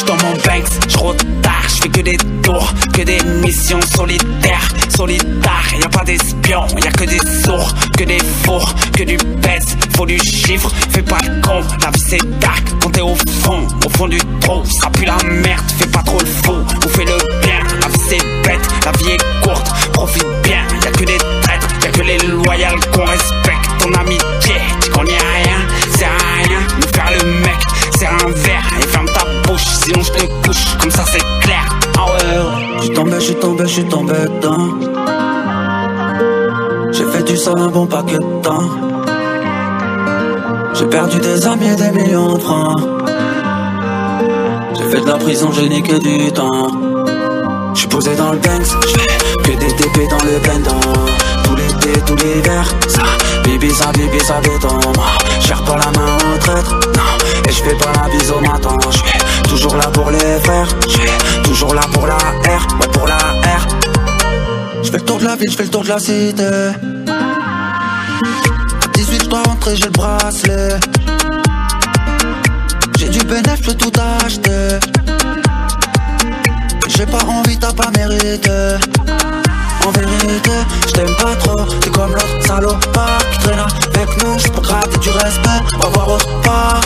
J'suis dans mon Banks, j'retard, j'fais que des tours, que des missions solitaires, solitaires. Y'a pas d'espions, y'a que des sourds, que des fours, que du pèse, faut du chiffre, fais pas le con. La vie c'est dark, quand t'es au fond du trou, ça pue la merde, fais pas trop le fou, ou fais le bien. La vie c'est bête, la vie est courte, profite bien, y'a que des traîtres, y'a que les loyales qu'on respecte. Ton amitié, tu connais rien, c'est rien, me faire le mec, c'est un verre et ferme ta bouche, sinon je te couche, comme ça c'est clair. Ah ouais, j'suis tombé dedans. J'ai fait du sale un bon paquet de temps. J'ai perdu des amis et des millions de francs. J'ai fait de la prison, j'ai niqué du temps. J'suis posé dans le Banks, j'fais que des TP dans le bendo. Tout l'été, tout l'hiver, ça béton. J'cherche pas la main au traître, non. Et j'fais pas la bise au matin. J'suis toujours là pour les frères, j'suis toujours là pour la R, ouais pour la R. J'fais le tour de la ville, j'fais le tour de la cité. À 18 j'dois rentrer, j'ai le bracelet. J'ai du bénéf, j'peux tout acheter. J'ai pas envie, t'as pas mérité. En vérité, j't'aime pas trop. T'es comme l'autre salopard qui traîne avec nous. J'peux gratter du respect, on va voir autre part.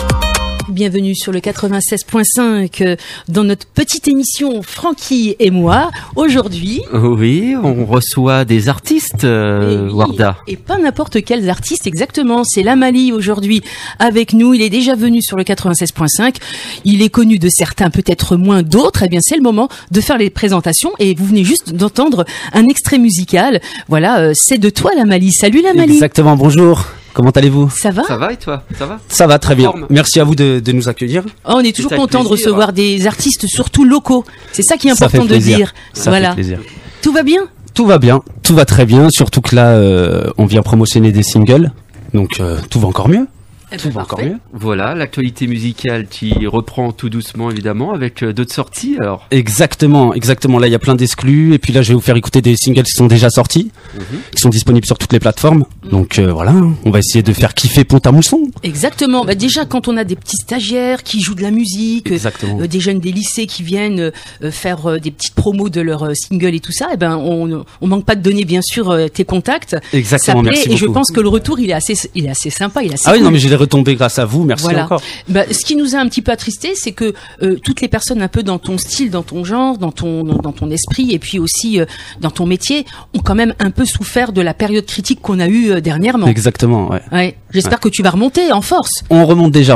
Bienvenue sur le 96.5 dans notre petite émission Francky et moi. Aujourd'hui... Oui, on reçoit des artistes, Warda. Et pas n'importe quels artistes, exactement. C'est Lamali aujourd'hui avec nous. Il est déjà venu sur le 96.5. Il est connu de certains, peut-être moins d'autres. Eh bien, c'est le moment de faire les présentations. Et vous venez juste d'entendre un extrait musical. Voilà, c'est de toi, Lamali. Salut, Lamali. Exactement, bonjour. Comment allez-vous? Ça va? Ça va et toi? Ça va? Ça va très bien. Merci à vous de nous accueillir. Oh, on est toujours content de recevoir des artistes, surtout locaux. C'est ça qui est important de dire. Ça fait plaisir. Tout va bien? Tout va bien. Tout va très bien. Surtout que là, on vient promotionner des singles. Donc, tout va encore mieux. Tout va encore mieux. Voilà, l'actualité musicale qui reprend tout doucement évidemment avec d'autres sorties alors. Exactement. Là il y a plein d'exclus et puis là je vais vous faire écouter des singles qui sont déjà sortis, qui sont disponibles sur toutes les plateformes. Donc voilà, on va essayer de faire kiffer Pont-à-Mousson. Exactement. Bah déjà quand on a des petits stagiaires qui jouent de la musique, des jeunes des lycées qui viennent faire des petites promos de leurs singles et tout ça, et ben on manque pas de donner bien sûr tes contacts. Exactement. Merci beaucoup. Et je pense que le retour il est assez sympa, il est assez cool. Oui, non mais j'ai retombé grâce à vous, merci encore. Bah, ce qui nous a un petit peu attristé, c'est que toutes les personnes un peu dans ton style, dans ton genre, dans ton esprit et puis aussi dans ton métier ont quand même un peu souffert de la période critique qu'on a eue dernièrement. Exactement, ouais. J'espère que tu vas remonter en force. On remonte déjà.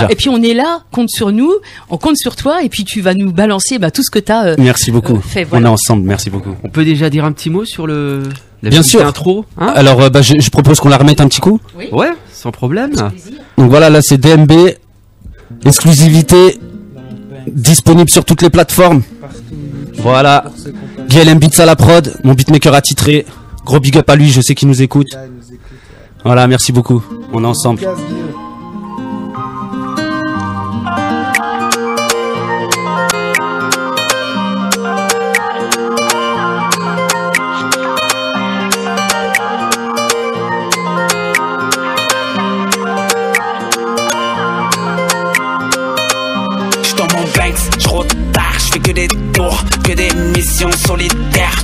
Et puis on est là, compte sur nous, on compte sur toi et puis tu vas nous balancer tout ce que tu as merci beaucoup. Fait. Voilà. On est ensemble, merci beaucoup. On peut déjà dire un petit mot sur la bien sûr. intro, hein? Alors je propose qu'on la remette un petit coup. Oui. Ouais, sans problème. Donc voilà, là c'est DMB, exclusivité, disponible sur toutes les plateformes. Voilà, GLM Beats à la prod, mon beatmaker attitré, gros big up à lui, je sais qu'il nous écoute. Voilà, merci beaucoup, on est ensemble. J'fais que des tours, que des missions solitaires,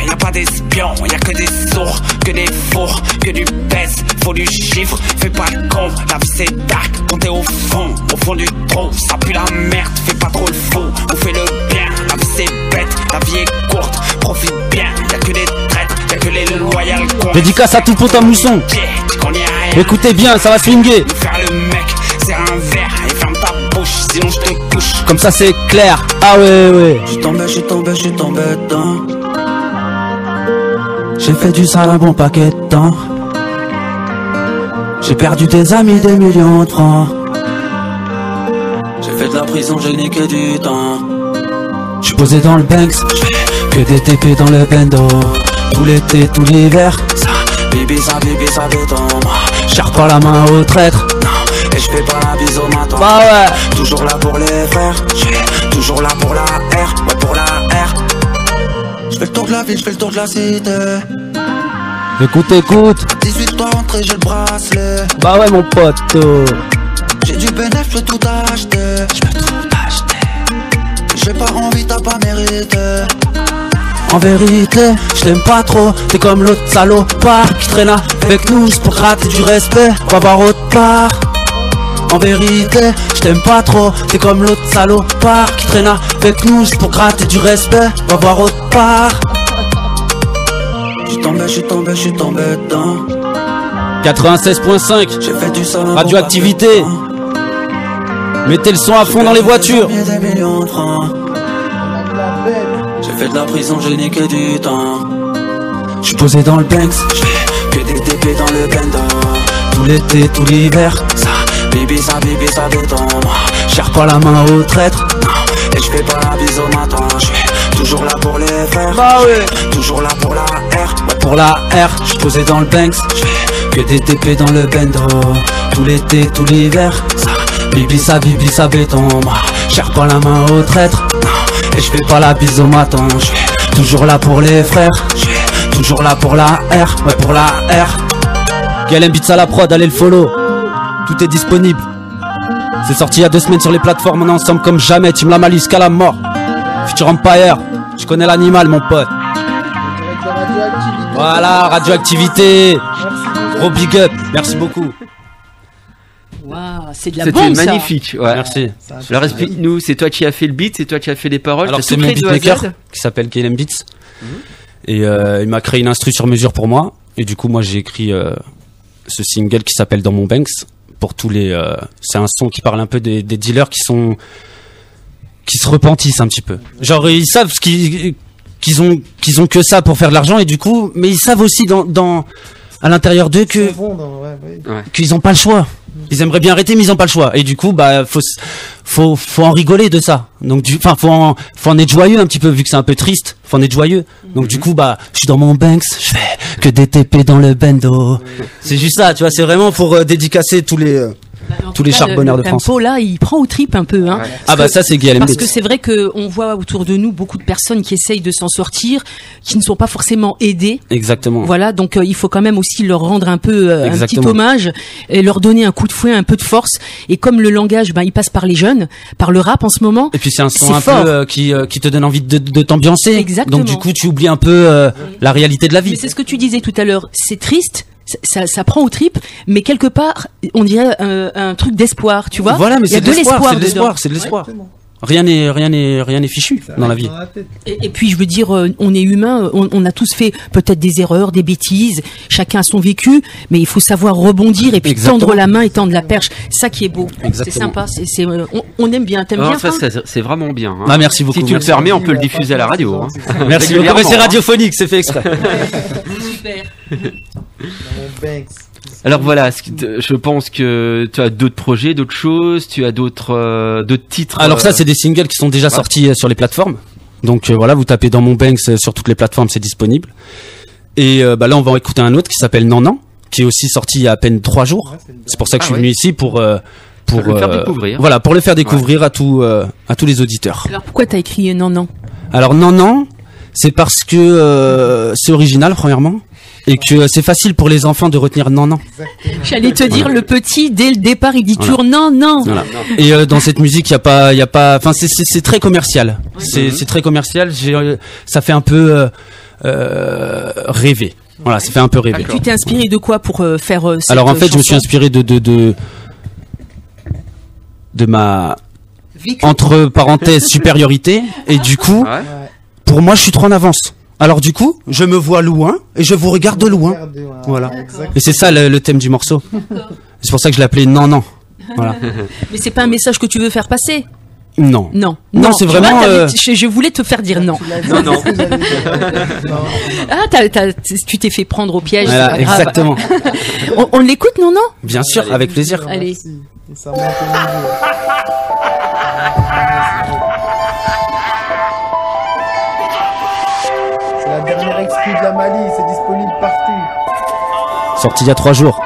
y'a pas d'espions, y'a que des sourds, que des fours, que du pèse, faut du chiffre, fais pas le con, la vie c'est dark, quand t'es au fond du trou, ça pue la merde, fais pas trop le fou, on fait le bien, la vie c'est bête, la vie est courte, profite bien, y'a que des traîtres, y'a que les loyales cons. Dédicace à tout Pont-à-Mousson. Écoutez bien, ça va swinguer. Faire le mec, c'est un verre, et ferme ta bouche, sinon je te couche. Comme ça c'est clair. Ah ouais. J'suis tombé dedans. J'ai fait du sale un bon paquet de temps. J'ai perdu des amis, des millions de francs. J'ai fait de la prison, j'ai niqué du temps. J'suis posé dans le Banks, j'fais que des TP dans le bendo. Tout l'été, tout l'hiver, ça béton. J'cherche pas la main au traître, non. Et j'fais pas la bise au matin. Bah ouais. Toujours là pour les frères, j'suis toujours là pour la R, ouais pour la R. J'fais le tour de la ville, j'fais le tour de la cité. Écoute. À 18 dois rentrer, j'ai le bracelet. Bah ouais mon pote. J'ai du bénéf, j'peux tout acheter. fais pas envie, t'as pas mérité. En vérité, je t'aime pas trop. T'es comme l'autre salopard qui traîne avec nous juste pour gratter du respect. Va voir autre part. En vérité, je t'aime pas trop. T'es comme l'autre salopard qui traîne avec nous juste pour gratter du respect. Va voir autre part. J'suis tombé dedans. 96.5 J'ai fait du sale. Radioactivité. Mettez le son à fond dans les voitures. Des millions de francs. J'ai fait de la prison, j'ai niqué du temps. J'suis posé dans le Banks. J'fais que des TP dans le bendo. Tout l'été, tout l'hiver. Ça détend. Cherche pas la main au traître. Et j'fais pas la bise au matin. J'suis toujours là pour les faire. Bah ouais. Toujours là pour la R. Ouais, pour la R, j'suis posé dans le Banks. Que des TP dans le bendo. Tout l'été, tout l'hiver. Ça béton. Cherche pas la main au traître. Et je fais pas la bise au matin. J'suis toujours là pour les frères. J'suis toujours là pour la R. Ouais, pour la R. Galen Beats à la prod, allez le follow. Tout est disponible. C'est sorti il y a 2 semaines sur les plateformes. On est ensemble comme jamais. Team La Malice jusqu'à la mort. Future Empire. Je connais l'animal, mon pote. Voilà, radioactivité. Gros big up. Merci beaucoup. Waouh, c'est de la C'était bombe, ça. magnifique. Ouais. Merci. Alors explique-nous, c'est toi qui as fait le beat, c'est toi qui as fait les paroles. Alors t'as c'est tout mon créé de A à beatmaker Z. qui s'appelle Galen Beats. Et il m'a créé une instru sur mesure pour moi. Et du coup moi j'ai écrit ce single qui s'appelle Dans mon Banks. Pour tous les... c'est un son qui parle un peu des dealers qui se repentissent un petit peu. Genre ils savent qu'ils ont que ça pour faire de l'argent. Et du coup, mais ils savent aussi à l'intérieur d'eux qu'ils ont pas le choix. Ils aimeraient bien arrêter mais ils ont pas le choix. Et du coup bah faut en rigoler de ça. Donc faut en être joyeux un petit peu vu que c'est un peu triste. Faut en être joyeux. Donc du coup bah je suis dans mon Banks, je fais que des TP dans le bendo. C'est juste ça, tu vois, c'est vraiment pour dédicacer tous les charbonneurs de France. Le tempo là, il prend au trip un peu, hein. Ah bah ça c'est Galen Parce Beats. que c'est vrai que on voit autour de nous beaucoup de personnes qui essayent de s'en sortir, qui ne sont pas forcément aidées. Exactement. Voilà, donc il faut quand même aussi leur rendre un peu un petit Exactement. hommage et leur donner un coup de fouet, un peu de force. Et comme le langage, il passe par les jeunes, par le rap en ce moment. Et puis c'est un son c'est un fort. peu qui te donne envie de t'ambiancer. Exactement. Donc du coup tu oublies un peu la réalité de la vie. Mais c'est ce que tu disais tout à l'heure, c'est triste. Ça prend au trip, mais quelque part, on dirait un truc d'espoir, tu vois. Voilà, mais il y a c'est de l'espoir, c'est de dedans. l'espoir, c'est de l'espoir. Rien n'est fichu dans la vie. Et puis je veux dire, on est humain, on a tous fait peut-être des erreurs, des bêtises, chacun a son vécu, mais il faut savoir rebondir et puis Exactement. tendre la main et tendre la perche. Ça qui est beau, c'est Exactement. sympa, on aime bien. T'aimes Alors, bien ça, ça c'est vraiment bien. Hein. Ah, merci beaucoup. Si tu le merci. permets, on peut le diffuser à la radio. Hein. Merci beaucoup. Mais c'est Régulièrement, radiophonique, c'est fait exprès. Super. Alors voilà, je pense que tu as d'autres projets, d'autres choses, tu as d'autres titres. Alors ça c'est des singles qui sont déjà sortis sur les plateformes. Donc voilà, vous tapez Dans mon Banks sur toutes les plateformes, c'est disponible. Et là on va écouter un autre qui s'appelle Non, qui est aussi sorti il y a à peine 3 jours. C'est pour ça que je suis venu ici pour le faire découvrir. Voilà, pour le faire découvrir à tous les auditeurs. Alors pourquoi t'as écrit non? Alors Non, c'est parce que c'est original premièrement et que c'est facile pour les enfants de retenir non. J'allais te dire, le petit dès le départ il dit Voilà. toujours non. Voilà. Et dans cette musique, il y a pas, enfin c'est très commercial. C'est très commercial. Ça fait un peu rêver. Voilà, ça fait un peu rêver. Tu t'es inspiré de quoi pour faire cette Alors en fait, je me suis chanson inspiré de ma Vécu. entre parenthèses supériorité et du coup, Ouais. pour moi, je suis trop en avance. Alors du coup, je me vois loin et je vous regarde de loin. Voilà. Et c'est ça le thème du morceau. C'est pour ça que je l'ai appelé Non. Voilà. Mais c'est pas un message que tu veux faire passer. Non. Non, c'est Tu vraiment, vois, je voulais te faire dire non. Non. Ah, tu t'es fait prendre au piège. Voilà, c'est pas grave. exactement. On l'écoute, non? Bien sûr, avec plaisir. Allez. Ça monte au niveau. C'est la dernière exclue de la Mali, c'est disponible partout. Sorti il y a 3 jours.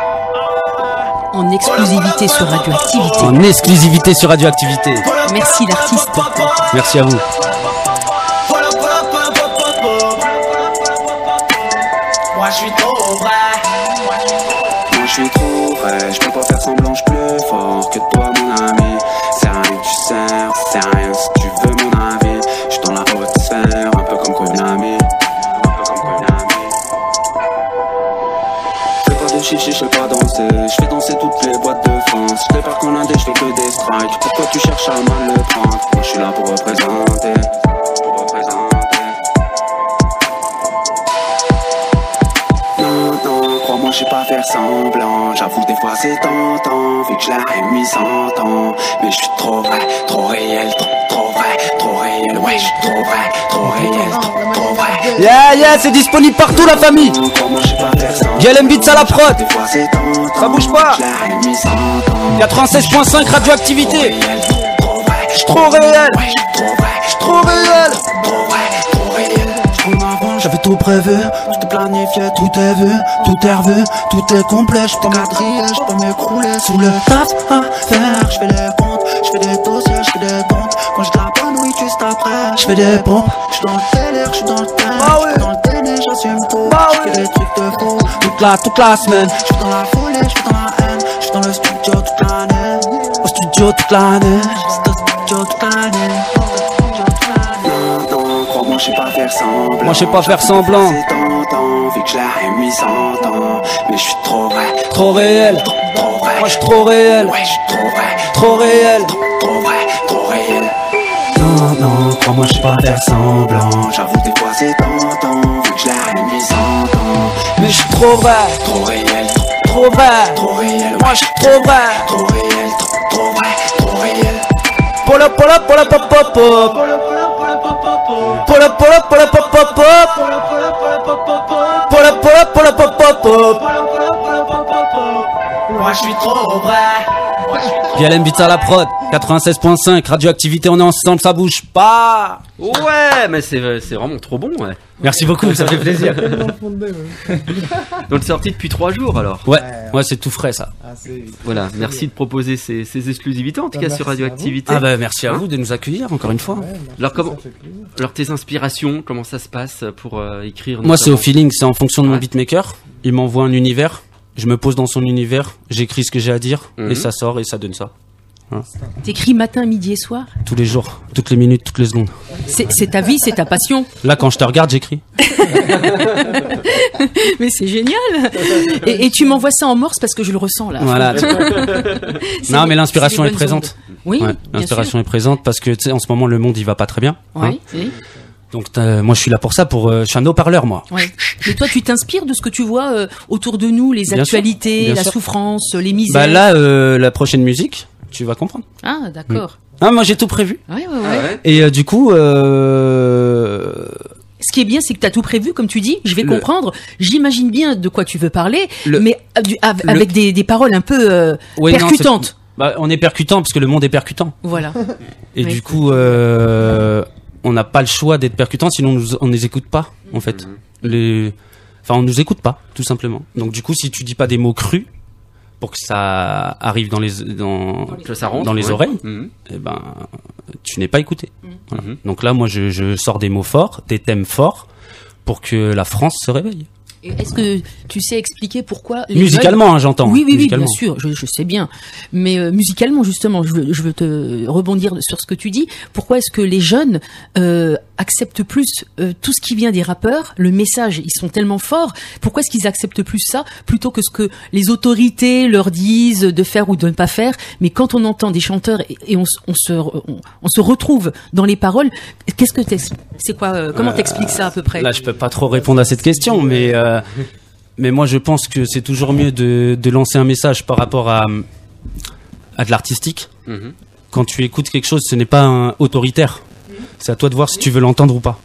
En exclusivité sur Radioactivité. En exclusivité sur Radioactivité. Merci l'artiste. Merci à vous. Moi je suis trop vrai. Moi je suis trop vrai. Je peux pas faire semblant, je plus fort que toi mon ami. C'est rien que tu sers, c'est rien si tu veux mon avis. comprendre. Moi je suis là pour représenter. Non, crois-moi, je sais pas faire semblant. J'avoue, des fois c'est tentant, vu que je l'ai mis 100 ans. Mais je suis trop vrai, trop réel, trop vrai, trop réel. Ouais, je suis trop vrai, trop réel, trop vrai. Yeah, c'est disponible partout la famille. Crois-moi, je sais pas faire semblant. Gueule Beats à la prod. Des fois c'est tentant, Ça bouge pas. je l'ai mis 100 ans. 96.5 radioactivité. Je suis trop réel. Ouais, je suis trop vrai, Je suis trop réel. trop vrai, trop réel. J'avais tout prévu, tout est planifié, tout est vu, tout est revu, tout est complet. J'peux m'adriller, j'peux m'écrouler sous le taf à faire. J'fais les comptes, j'fais des dossiers, j'fais des dons. Quand j'ai de la bonne, oui, juste après, j'fais des pompes. J'suis dans le délire, j'suis dans le thème, j'suis dans le déni, j'assume tout. J'fais des trucs de fou toute la semaine. J'suis dans la folie, j'suis dans la haine. J'suis dans le studio toute l'année. Au studio toute l'année. J'suis au studio toute l'année. Crois-moi, je sais pas faire semblant. Moi je sais pas faire semblant. C'est tentant, vu que je l'ai mis 100 ans. Mais je suis trop vrai, Trop réel. trop vrai. Moi je suis trop réel. Ouais, je suis trop vrai, Trop réel. trop vrai, trop réel. Non, crois-moi, je sais pas faire semblant. J'avoue, des fois c'est tentant, vu que je l'ai mis 100 ans. Mais je suis trop vrai. Trop réel, Trop vrai. trop réel. Moi je suis trop vrai. Trop réel, trop vrai, trop réel. Pola pop pop pop. Pola pop pop pop. Pola pop pop. Moi, je suis trop vrai. GLM Beats à la prod. 96.5 radioactivité, on est ensemble, ça bouge pas. Ouais, mais c'est vraiment trop bon, ouais. Merci beaucoup, ça fait plaisir. Donc sorti depuis 3 jours alors. Ouais, c'est tout frais ça. Voilà, merci de proposer ces exclusivités en tout cas sur Radioactivité. Ah bah merci à vous de nous accueillir encore une fois. Alors tes inspirations, comment ça se passe pour écrire? Moi c'est au feeling, c'est en fonction de mon beatmaker. Il m'envoie un univers, je me pose dans son univers, j'écris ce que j'ai à dire et ça sort et ça donne ça. T'écris matin, midi et soir. Tous les jours, toutes les minutes, toutes les secondes. C'est ta vie, c'est ta passion. Là quand je te regarde, j'écris. Mais c'est génial. Et tu m'envoies ça en morse parce que je le ressens là. Voilà. Non mais l'inspiration est présente. Oui, Ouais, l'inspiration est présente parce que tu sais en ce moment le monde il va pas très bien. Oui, oui. Donc moi je suis là pour ça, je suis un haut-parleur moi. Ouais. Mais toi, tu t'inspires de ce que tu vois autour de nous, les Bien actualités, sûr, bien la sûr. souffrance, les misères. Bah là la prochaine musique, tu vas comprendre. Ah, d'accord. Ah moi j'ai tout prévu. Ouais. Et du coup Ce qui est bien, c'est que tu as tout prévu, comme tu dis. Je vais comprendre. J'imagine bien de quoi tu veux parler, mais avec des paroles un peu ouais, non, percutantes. on est percutant parce que le monde est percutant. Voilà. Et Oui. du coup on n'a pas le choix d'être percutant, sinon on ne les écoute pas en fait. Enfin on nous écoute pas tout simplement. Donc du coup si tu dis pas des mots crus pour que ça arrive dans les oreilles, eh ben tu n'es pas écouté. Voilà. Donc là moi je sors des mots forts, des thèmes forts pour que la France se réveille. Et est-ce que tu sais expliquer pourquoi les Musicalement jeunes... hein, j'entends. Oui, Musicalement. bien sûr, je sais bien. Mais musicalement, justement, je veux te rebondir sur ce que tu dis. Pourquoi est-ce que les jeunes acceptent plus tout ce qui vient des rappeurs? Le message, ils sont tellement forts. Pourquoi est-ce qu'ils acceptent plus ça plutôt que ce que les autorités leur disent de faire ou de ne pas faire? Mais quand on entend des chanteurs et on se retrouve dans les paroles, qu'est-ce que c'est quoi comment t'expliques ça à peu près? Là je peux pas trop répondre à cette question, mais moi je pense que c'est toujours mieux de lancer un message par rapport à de l'artistique. Quand tu écoutes quelque chose, ce n'est pas autoritaire. C'est à toi de voir si tu veux l'entendre ou pas.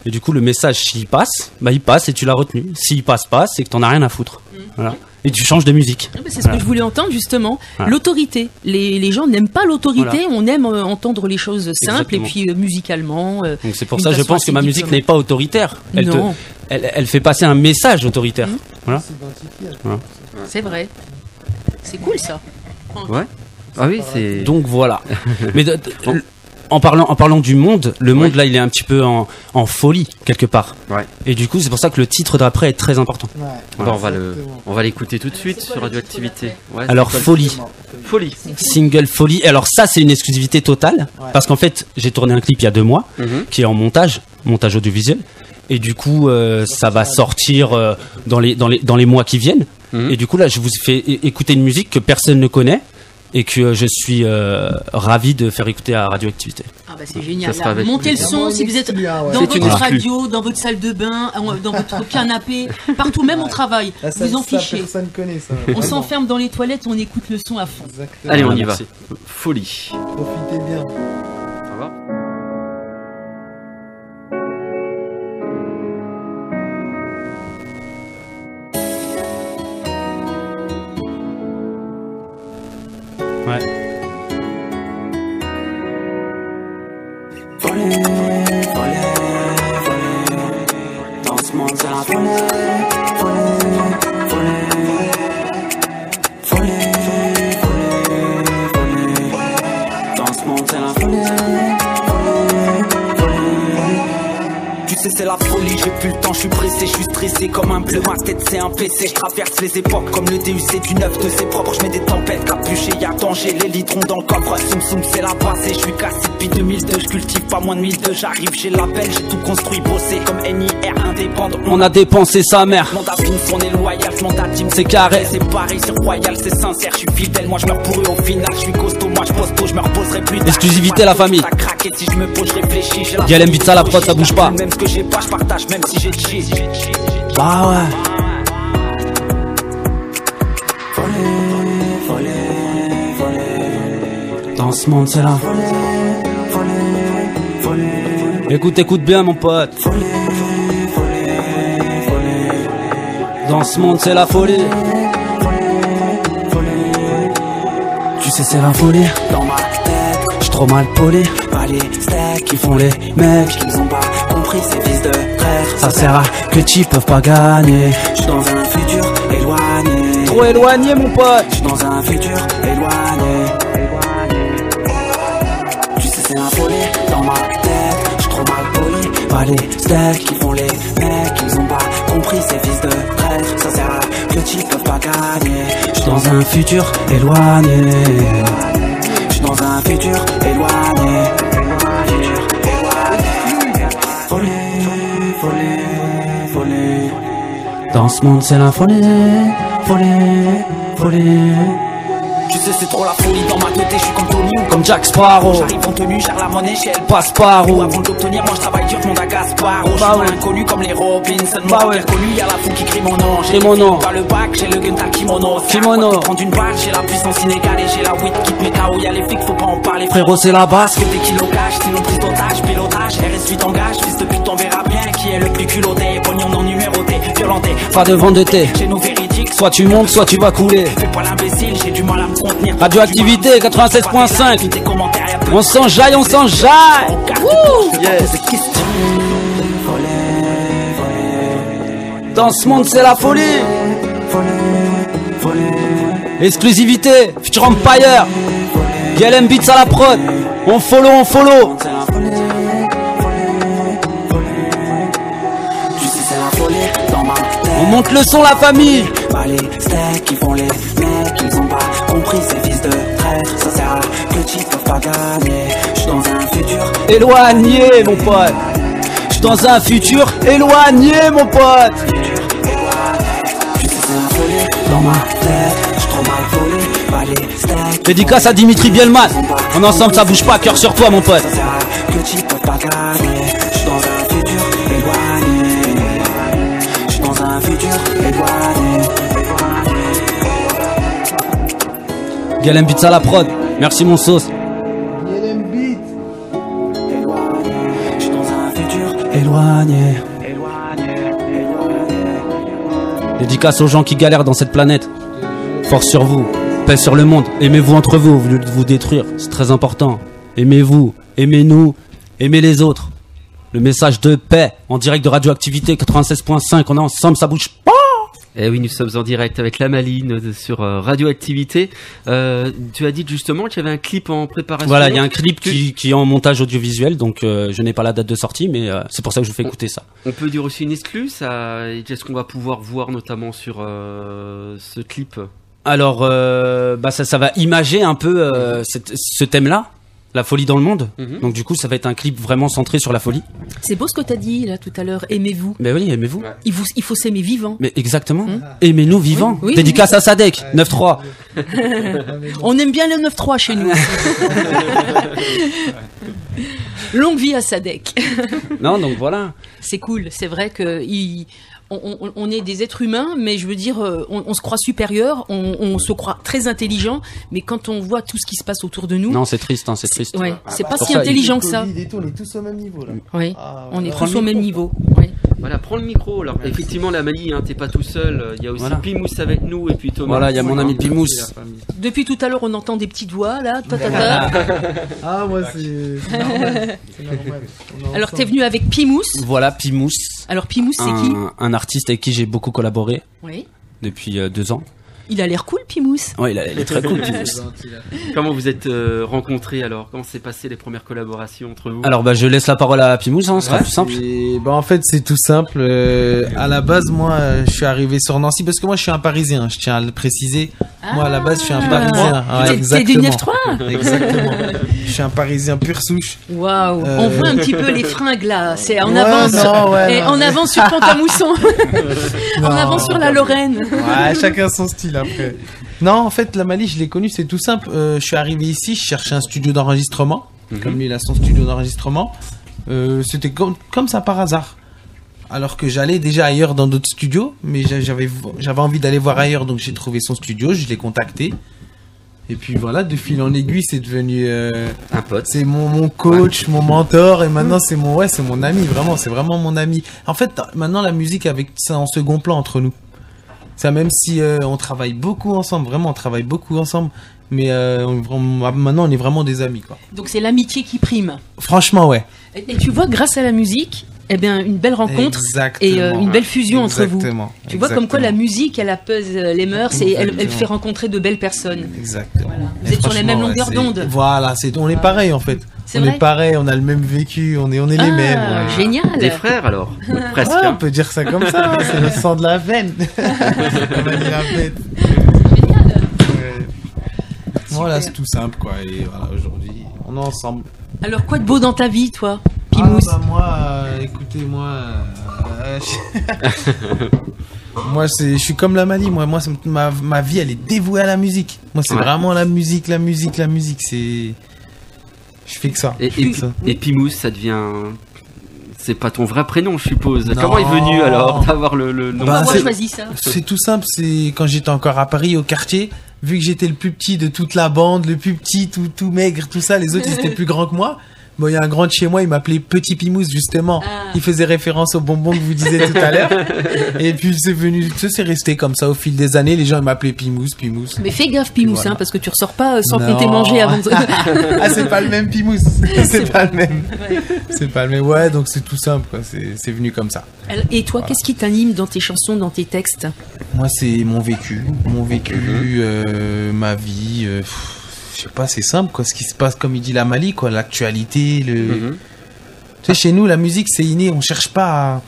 Et du coup le message, s'il passe, bah il passe et tu l'as retenu. S'il passe pas, c'est que t'en as rien à foutre. Voilà. Et tu changes de musique. C'est ce que je voulais entendre justement. Voilà. L'autorité. Les gens n'aiment pas l'autorité. Voilà. On aime entendre les choses simples. Exactement. Et puis musicalement. Donc c'est pour ça que je pense que ma musique n'est pas autoritaire. Elle fait passer un message autoritaire. Voilà. C'est vrai. C'est cool ça. Ouais. Ah oui, c'est. Donc voilà. Mais en parlant du monde, le monde là il est un petit peu en folie quelque part. Ouais. Et du coup c'est pour ça que le titre d'après est très important. Ouais. Bon, on va l'écouter tout de suite sur Radioactivité. Ouais, alors Folie. Single Folie. Alors ça c'est une exclusivité totale parce qu'en fait j'ai tourné un clip il y a 2 mois qui est en montage audiovisuel et du coup ça va sortir dans les mois qui viennent. Et du coup là je vous fais écouter une musique que personne ne connaît. et que je suis ravi de faire écouter à Radioactivité. Ah bah c'est génial. Ça sera Là, montez le son si vous êtes dans votre radio, dans votre salle de bain, dans votre canapé, partout, même au travail. Ah, ça, vous en ça, fichez. personne connaît ça. On Vraiment. s'enferme dans les toilettes, on écoute le son à fond. Exactement. Allez, on y va. Merci. Folie. Profitez bien. Ça va? Ouais. Voler, voler, voler. Dans ce monde, c'est la folie. Voler, voler. Voler, voler, voler. Dans ce monde, c'est la folie. Voler, voler. Tu sais, c'est la folie, j'ai plus le temps, je suis pressé, je suis stressé comme un bleu, ma tête c'est un PC, je traverse les époques comme le DUC du 9 de ses propres, je mets des tempêtes, capuché, y'a danger, les litrons dans le coffre, soum soum c'est la passée, je suis cassé depuis 2002, je cultive pas moins de 1002, j'arrive, j'ai l'appel, j'ai tout construit, bossé comme NIR indépendant. On a dépensé sa mère. Mon tapine, on est loyal, mon team C'est carré. c'est pareil, c'est royal, c'est sincère, je suis fidèle, moi je meurs pour eux au final, je suis costaud, moi je pose tôt, je me reposerai plus tard. Exclusivité, la famille. T'as craqué, si je me pose, je réfléchis, j'ai la Gaël Mbitsa, ça la prod, ça bouge pas. Même ce que j'ai pas, je partage, même si j'ai cheat. Bah ouais. Voler, voler, voler. Dans ce monde, c'est la Voler, voler, voler. Écoute bien, mon pote. Voler, voler, voler. Dans ce monde, c'est la folie. Tu sais, c'est la folie. Dans ma tête, J'suis trop mal poli. pas les steaks Qui font les mecs. Ils ont pas compris ces fils de traîtres. Ça sert à que tu peuvent pas gagner. J'suis dans un futur éloigné. Trop éloigné, mon pote. J'suis dans un futur éloigné. Tu sais c'est la folie dans ma tête. J'suis trop mal poli. Pas les steaks qui font les mecs. Ils ont pas compris ces fils de traîtres. Ça sert à que tu peuvent pas gagner. J'suis dans un futur éloigné. J'suis dans un futur éloigné. Folie, folie, folie. Dans ce monde, c'est la folie. Folie. Tu sais c'est trop la folie dans ma tête. Je suis comme Tony ou Comme Jack Sparrow. J'arrive en tenue, gère la monnaie chez elle. Passe par où? Avant de l'obtenir, moi je travaille dur, je monte à Gaspard. Je suis Bah pas ouais. inconnu comme les Robinson. Bah Moi ouais. bien connu, y'a la foule qui crie mon nom. J'ai Crie mon les nom. films, pas le bac, j'ai le gun, t'as le kimono. Kimono. Prendre une balle, j'ai la puissance inégalée. J'ai la weed qui te met KO, y'a les flics, faut pas en parler. Frérot, c'est la basse. Que des kilos cash, sinon prise d'otage, pilotage. RS8 engage, fils de pute, on verra bien qui est le plus culotté. Pognon non numéroté, violenté. Pas de vendetté. Chez nous véridiques, Soit tu montes, soit tu vas couler. fais pas l'imbécile, j'ai du mal à me contenir. Radioactivité 96.5. Tes commentaires, y'a peu On s'enjaille, on s'enjaille. Yes. Dans ce monde, c'est la folie. Exclusivité, Future Empire. Gaël Mbitsa à la prod. On follow. On monte le son, la famille. Pas les steaks qui font les mecs, ils ont pas compris ces fils de traîtres. Ça sert à que tu peuvent pas gagner. J'suis dans un futur Éloigné, mon pote. J'suis dans un futur éloigné, mon pote. Tu sais c'est la folie dans ma tête. J'suis trop mal volé. Pas les steaks. Dédicace à Dimitri Bielman. En ensemble, ça bouge pas, cœur sur toi, mon pote. Ça sert à que tu peuvent pas gagner. J'suis dans un futur éloigné. J'suis dans un futur éloigné. Gaël Mbitsa à la prod. Merci, mon sauce. Yelem Beat. J'suis dans un futur Éloigné. Dédicace aux gens qui galèrent dans cette planète. Force sur vous, paix sur le monde. Aimez-vous entre vous, au lieu de vous détruire. C'est très important. Aimez-vous, aimez-nous, aimez les autres. Le message de paix en direct de Radioactivité 96.5. On est ensemble, ça bouge pas. Eh oui, nous sommes en direct avec la Maline sur Radioactivité. Tu as dit justement qu'il y avait un clip en préparation. Voilà, il y a un clip qui est en montage audiovisuel, donc je n'ai pas la date de sortie, mais c'est pour ça que je vous fais écouter ça. On peut dire aussi une exclue, ça. Qu'est-ce qu'on va pouvoir voir notamment sur ce clip? Alors, ça va imager un peu ce thème-là. La folie dans le monde. Donc du coup, ça va être un clip vraiment centré sur la folie. C'est beau ce que t'as dit là tout à l'heure. Aimez-vous. Mais oui, aimez-vous. Ouais. Il faut s'aimer vivant. Mais exactement. Aimez-nous vivants. Oui, Dédicace à Sadek, 9-3. On aime bien le 9-3 chez nous. Longue vie à Sadek. Non, donc voilà. C'est cool. C'est vrai que on est des êtres humains, mais je veux dire, on se croit supérieur, on se croit très intelligent, mais quand on voit tout ce qui se passe autour de nous, Non, c'est triste, hein, c'est triste. ouais, c'est pas pour si ça, intelligent que ça. Covid et tout, on est tous au même niveau là. Oui, Ah, on est voilà. tous au même niveau. Ouais. Voilà, prends le micro. Alors, effectivement, la Mali, hein, t'es pas tout seul. Il y a aussi Voilà. Pimous avec nous et puis Thomas. Voilà, il y a mon ami Pimous. Depuis tout à l'heure, on entend des petites voix là. Ta. Ah, moi c'est normal. C'est normal. On est Alors t'es ensemble. venu avec Pimous. Voilà, Pimous. Alors Pimous, c'est qui? Un artiste avec qui j'ai beaucoup collaboré Oui. depuis 2 ans. Il a l'air cool, Pimous. Ouais, il est très cool, Pimous. Comment vous êtes rencontrés alors? Comment s'est passé les premières collaborations entre vous? Alors, bah, je laisse la parole à Pimous, hein, ce sera plus simple. Et, bah, en fait, c'est tout simple. À la base, moi, je suis arrivé sur Nancy parce que moi, je suis un Parisien. Je tiens à le préciser. Moi, à la base, je suis un Parisien. Ouais, T'es du 9-3. Exactement. Je suis un Parisien pure souche. Waouh. On voit un petit peu les fringues là. C'est en Ouais, avance. non, ouais, Et non. en avance sur Pont-à-Mousson. En Non. avance sur la Lorraine. Ouais, chacun son style après. Non, en fait, la Mali, je l'ai connu, c'est tout simple. Je suis arrivé ici, je cherchais un studio d'enregistrement. Comme lui, il a son studio d'enregistrement. C'était comme ça par hasard. Alors que j'allais déjà ailleurs dans d'autres studios, mais j'avais envie d'aller voir ailleurs, donc j'ai trouvé son studio, je l'ai contacté. Et puis voilà, de fil en aiguille, c'est devenu Un pote. c'est mon coach, mon mentor, et maintenant c'est mon ami, vraiment, c'est vraiment mon ami. En fait, maintenant la musique c'est en second plan entre nous. Ça, même si on travaille beaucoup ensemble, vraiment on travaille beaucoup ensemble, mais maintenant on est vraiment des amis, quoi. Donc c'est l'amitié qui prime. Franchement, ouais. Et tu vois, grâce à la musique, eh bien, une belle rencontre Exactement. et une belle fusion entre vous. Exactement. Tu vois comme quoi la musique, elle apaise les mœurs et elle fait rencontrer de belles personnes. Exactement. Voilà. Vous Et êtes sur les franchement, mêmes ouais, longueurs c'est- d'onde. Voilà, on est pareil en fait. C'est On vrai est pareil, on a le même vécu, on est les Ah, mêmes. Ouais. génial. Des frères alors? Presque. Ouais, on hein. peut dire ça comme ça, hein, c'est le sang de la veine. On va dire la veine. Génial. Ouais. Voilà, c'est tout simple quoi. Et voilà, aujourd'hui, on est ensemble. Alors quoi de beau dans ta vie, toi, Pimous? Ah, bah, moi, écoutez, moi, je suis comme la Mali. Moi, ma vie, elle est dévouée à la musique. Moi, c'est Ouais. vraiment la musique. C'est, je fais que ça. Et, Je fais que ça. et Pimous, ça devient. C'est pas ton vrai prénom, je suppose. Non. Comment est venu alors d'avoir le nom? Bah, Pourquoi c'est- choisi ça? C'est tout simple, c'est quand j'étais encore à Paris, au quartier, vu que j'étais le plus petit de toute la bande, le plus petit, tout maigre, tout ça, les autres ils étaient plus grands que moi. Bon, il y a un grand de chez moi, il m'appelait Petit Pimous, justement. Ah. Il faisait référence au bonbon que vous disiez tout à l'heure. Et puis c'est resté comme ça au fil des années, les gens ils m'appelaient Pimous. Mais fais gaffe, Pimous, Voilà. hein, parce que tu ressors pas sans Non. qu'on t'ait mangé avant de... Ah, c'est pas le même Pimous. C'est pas le même. C'est pas le même. Ouais, donc c'est tout simple, quoi. C'est venu comme ça. Et toi, qu'est-ce qui t'anime dans tes chansons, dans tes textes? Moi, c'est mon vécu, ma vie. Je sais pas, c'est simple, quoi. Ce qui se passe, comme il dit la Mali, quoi. L'actualité, Tu sais, chez nous, la musique, c'est inné. On cherche pas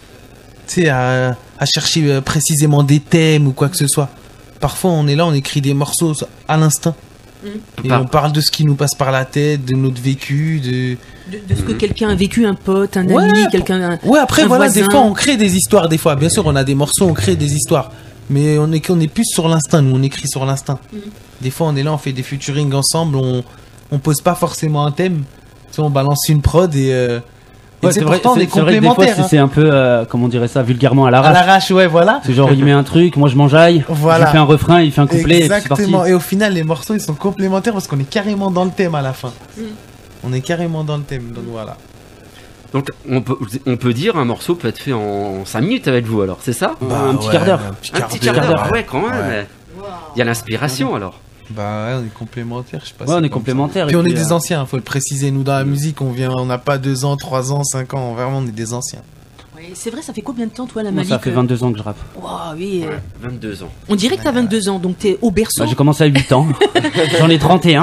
à chercher précisément des thèmes ou quoi que ce soit. Parfois, on est là, on écrit des morceaux à l'instinct. Et Par- on parle de ce qui nous passe par la tête, de notre vécu, De ce que quelqu'un a vécu, un pote, un Ouais, ami, quelqu'un... Ouais, après, un voilà, voisin. des fois, on crée des histoires. Des fois, bien sûr, on a des morceaux, on crée des histoires. Mais on est plus sur l'instinct, nous, on écrit sur l'instinct. Des fois, on est là, on fait des featuring ensemble, on pose pas forcément un thème. Tu sais, on balance une prod et Ouais, c'est pourtant, on est c'est vrai que des fois, complémentaires. c'est un peu, comment on dirait ça, vulgairement à À l'arrache. l'arrache, ouais, voilà. C'est genre, il met un truc, moi je m'enjaille, Voilà. je fais un refrain, il fait un couplet, et puis c'est parti. Exactement. Et au final, les morceaux, ils sont complémentaires parce qu'on est carrément dans le thème à la fin. On est carrément dans le thème, donc voilà. Donc on peut dire un morceau peut être fait en 5 minutes avec vous alors, c'est ça? Un petit quart d'heure. Un petit Un quart petit d'heure. quart d'heure, ouais, quand même. Ouais. Il y a l'inspiration alors. Bah ouais, on est complémentaires, je sais pas. Ouais, c'est on est comme complémentaires. ça. Puis et on est puis, des anciens, faut le préciser. Nous dans la musique, on n'a pas 2 ans, 3 ans, 5 ans. Vraiment, on est des anciens. Ouais, c'est vrai, ça fait combien de temps, toi, la moi, Mali? ça fait 22 ans que je rappe. Wow, oui. 22 ans. On dirait que t'as 22 ans, donc t'es au berceau. Bah, j'ai commencé à 8 ans. J'en ai 31.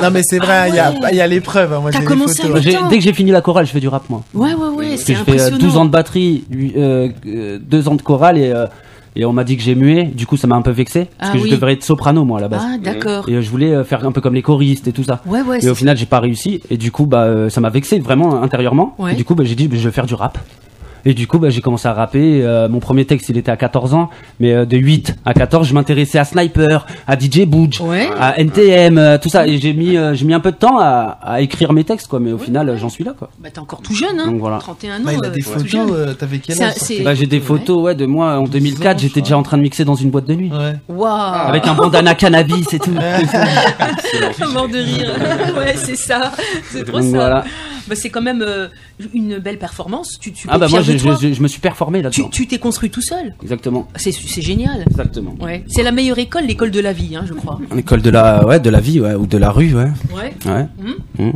Non mais c'est vrai, il y a l'épreuve. Hein. Moi, T'as j'ai les commencé photos. à huit ans. Dès que j'ai fini la chorale, je fais du rap, moi. Ouais, Parce c'est que j'ai fait impressionnant. 12 ans de batterie, 2 ans de chorale et Et on m'a dit que j'ai mué, du coup ça m'a un peu vexé, parce que je devrais être soprano moi à la base. Ah d'accord. Et je voulais faire un peu comme les choristes et tout ça. Ouais, et au final j'ai pas réussi, et du coup ça m'a vexé vraiment intérieurement. Ouais. Et du coup j'ai dit je vais faire du rap. Et du coup, j'ai commencé à rapper. Mon premier texte, il était à 14 ans. Mais de 8 à 14, je m'intéressais à Sniper, à DJ Booj, à NTM, tout ça. Et j'ai mis un peu de temps à écrire mes textes, quoi. Mais au final, j'en suis là, quoi. Bah, t'es encore tout jeune, hein. Donc, voilà. 31 ans. Il a des photos, t'avais quel âge? J'ai des photos, de moi en 2004. J'étais déjà en train de mixer dans une boîte de nuit. Ouais. Waouh. Avec un bandana cannabis et tout. Mort de rire. Ouais, c'est ça. C'est trop Donc, ça. voilà. Bah, c'est quand même une belle performance. Tu moi je me suis performé là-dedans. Tu t'es construit tout seul. Exactement. C'est génial. Exactement. Ouais. C'est la meilleure école, l'école de la vie, hein, je crois. L'école de la vie, ou de la rue, ouais. Ouais.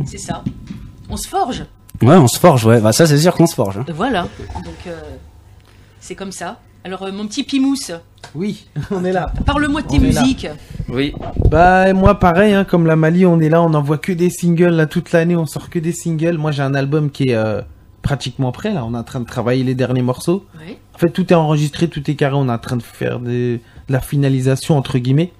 C'est ça. On se forge. Ouais, on se forge, ouais. Bah ça c'est sûr qu'on se forge. Hein. Voilà. Donc c'est comme ça. Alors mon petit Pimousse. Oui, on est là. Parle-moi de tes musiques. Oui. Bah moi pareil, hein, comme la Mali, on est là, on envoie que des singles là toute l'année, on sort que des singles. Moi j'ai un album qui est pratiquement prêt là, on est en train de travailler les derniers morceaux. Ouais. En fait tout est enregistré, tout est carré, on est en train de faire de la finalisation entre guillemets.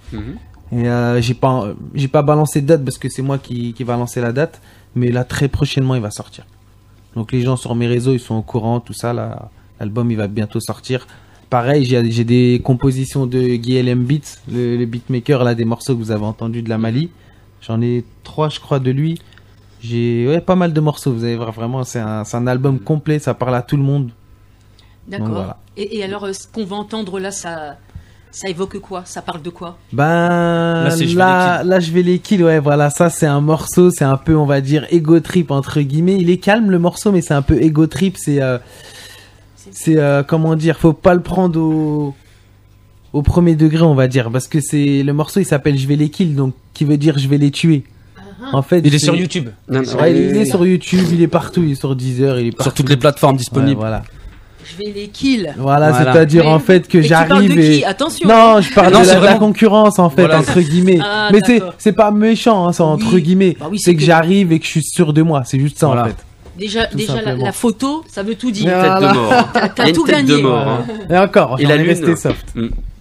Et j'ai pas balancé de date parce que c'est moi qui va lancer la date, mais là très prochainement il va sortir. Donc les gens sur mes réseaux ils sont au courant, tout ça là, l'album il va bientôt sortir. Pareil, j'ai des compositions de GLM Beats, le beatmaker là des morceaux que vous avez entendus de la Mali. J'en ai 3 je crois de lui. J'ai pas mal de morceaux, vous allez voir vraiment c'est un album complet, ça parle à tout le monde. D'accord. Voilà. Et alors ce qu'on va entendre là, ça évoque quoi? Ça parle de quoi? Là je vais les kills, ouais voilà, ça c'est un morceau, c'est un peu on va dire ego trip entre guillemets. Il est calme le morceau mais c'est un peu ego trip, c'est comment dire, faut pas le prendre au premier degré on va dire, parce que c'est le morceau il s'appelle Je vais les kill, donc qui veut dire je vais les tuer. En fait, il est sur YouTube. Il est sur YouTube, il est partout, il est sur Deezer, il est partout. Sur toutes les plateformes disponibles. Ouais, voilà. Je vais les kill. Voilà. C'est-à-dire en fait que j'arrive tu parles de qui? Attention. Non, je parle de la concurrence en fait, voilà. entre guillemets. Ah, mais d'accord. c'est pas méchant, hein, c'est entre guillemets. Bah oui, c'est que j'arrive et que je suis sûr de moi, c'est juste ça en fait. Déjà la photo, ça veut tout dire. Tête de mort. T'as tout gagné. De mort, hein. Et encore, Et j'en la ai lune. resté soft.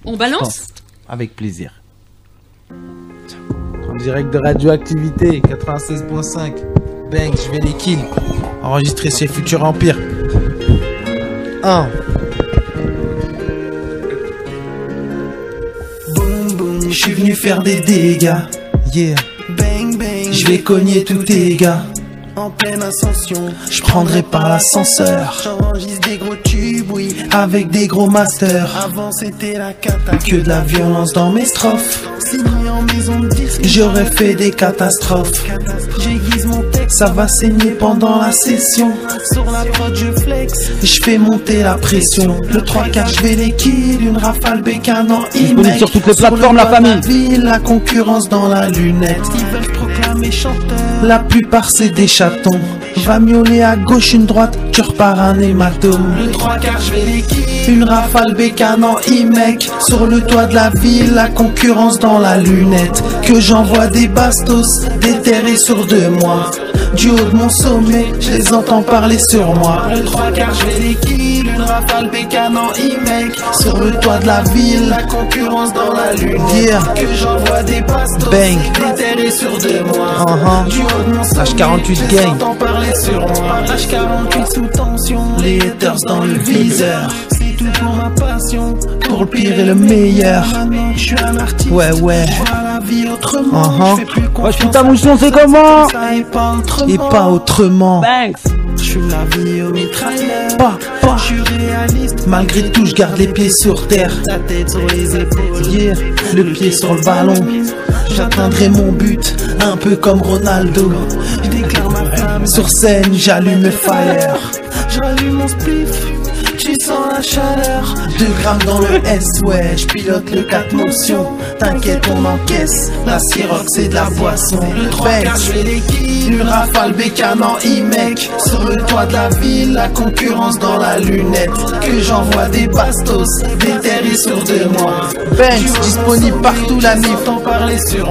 On balance? Avec plaisir. En direct de Radioactivité 96.5. Bang, je vais les kills. Enregistré chez Futur Empire. 1. Je suis venu faire des dégâts. Yeah. Bang bang. Je vais cogner tous tes gars. En pleine ascension, je prendrai pas l'ascenseur. J'enregistre des gros tubes, oui, avec des gros masters. Avant c'était la cata, que de la violence dans mes strophes. Signé en maison de disque, j'aurais fait des catastrophes. J'aiguise mon texte, ça va saigner pendant la session. Sur la prod je flex, je fais monter la pression. Le 3/4 je vais les kills, une rafale bécane en Disponible sur toutes les plateformes, la famille. La concurrence dans la lunette. Ils veulent proclamer chanteur. La plupart c'est des chatons. Va miauler à gauche, une droite, tu repars un hématome. Le 3/4 je vais les kills. Une rafale bécane en e-mec. Sur le toit de la ville, la concurrence dans la lunette. Que j'envoie des bastos, déterrés sur 2 mois. Du haut de mon sommet, je les entends parler sur moi. Le 3/4 je vais les kills. Une rafale bécane en e-mec. Sur le toit de la ville, la concurrence dans la lunette. Que j'envoie des bastos, bang, déterrés sur 2 mois. Du haut de mon sommet, H48 gang. J'entends parler sur moi. H48 sous tension. Les haters dans le viseur. C'est tout pour ma passion. Pour le pire et le meilleur. Maintenant je suis un artiste. Ouais. Je vois la vie autrement. Je fais plus confiance. Putain, mouchon, c'est comment? Et pas autrement. Thanks. Je suis la vie au mitrailleur. Pas. Je suis réaliste. Malgré tout, je garde les pieds sur terre. La tête sur les épaules. Yeah. Le pied sur le ballon. J'atteindrai mon but, un peu comme Ronaldo. Je déclare ma flamme. Sur scène, j'allume le fire. J'allume mon spliff. Tu sens la chaleur. 2 grammes dans le S, ouais. Je pilote le 4 motions. T'inquiète, on encaisse. La Ciroc, c'est de la boisson. Le 3/4, je vais les kills. Une rafale bécane en e-mec. Sur le toit de la ville, la concurrence dans la lunette. Que j'envoie des bastos, déterrés sur 2 mois. Banks, disponible partout la NIF.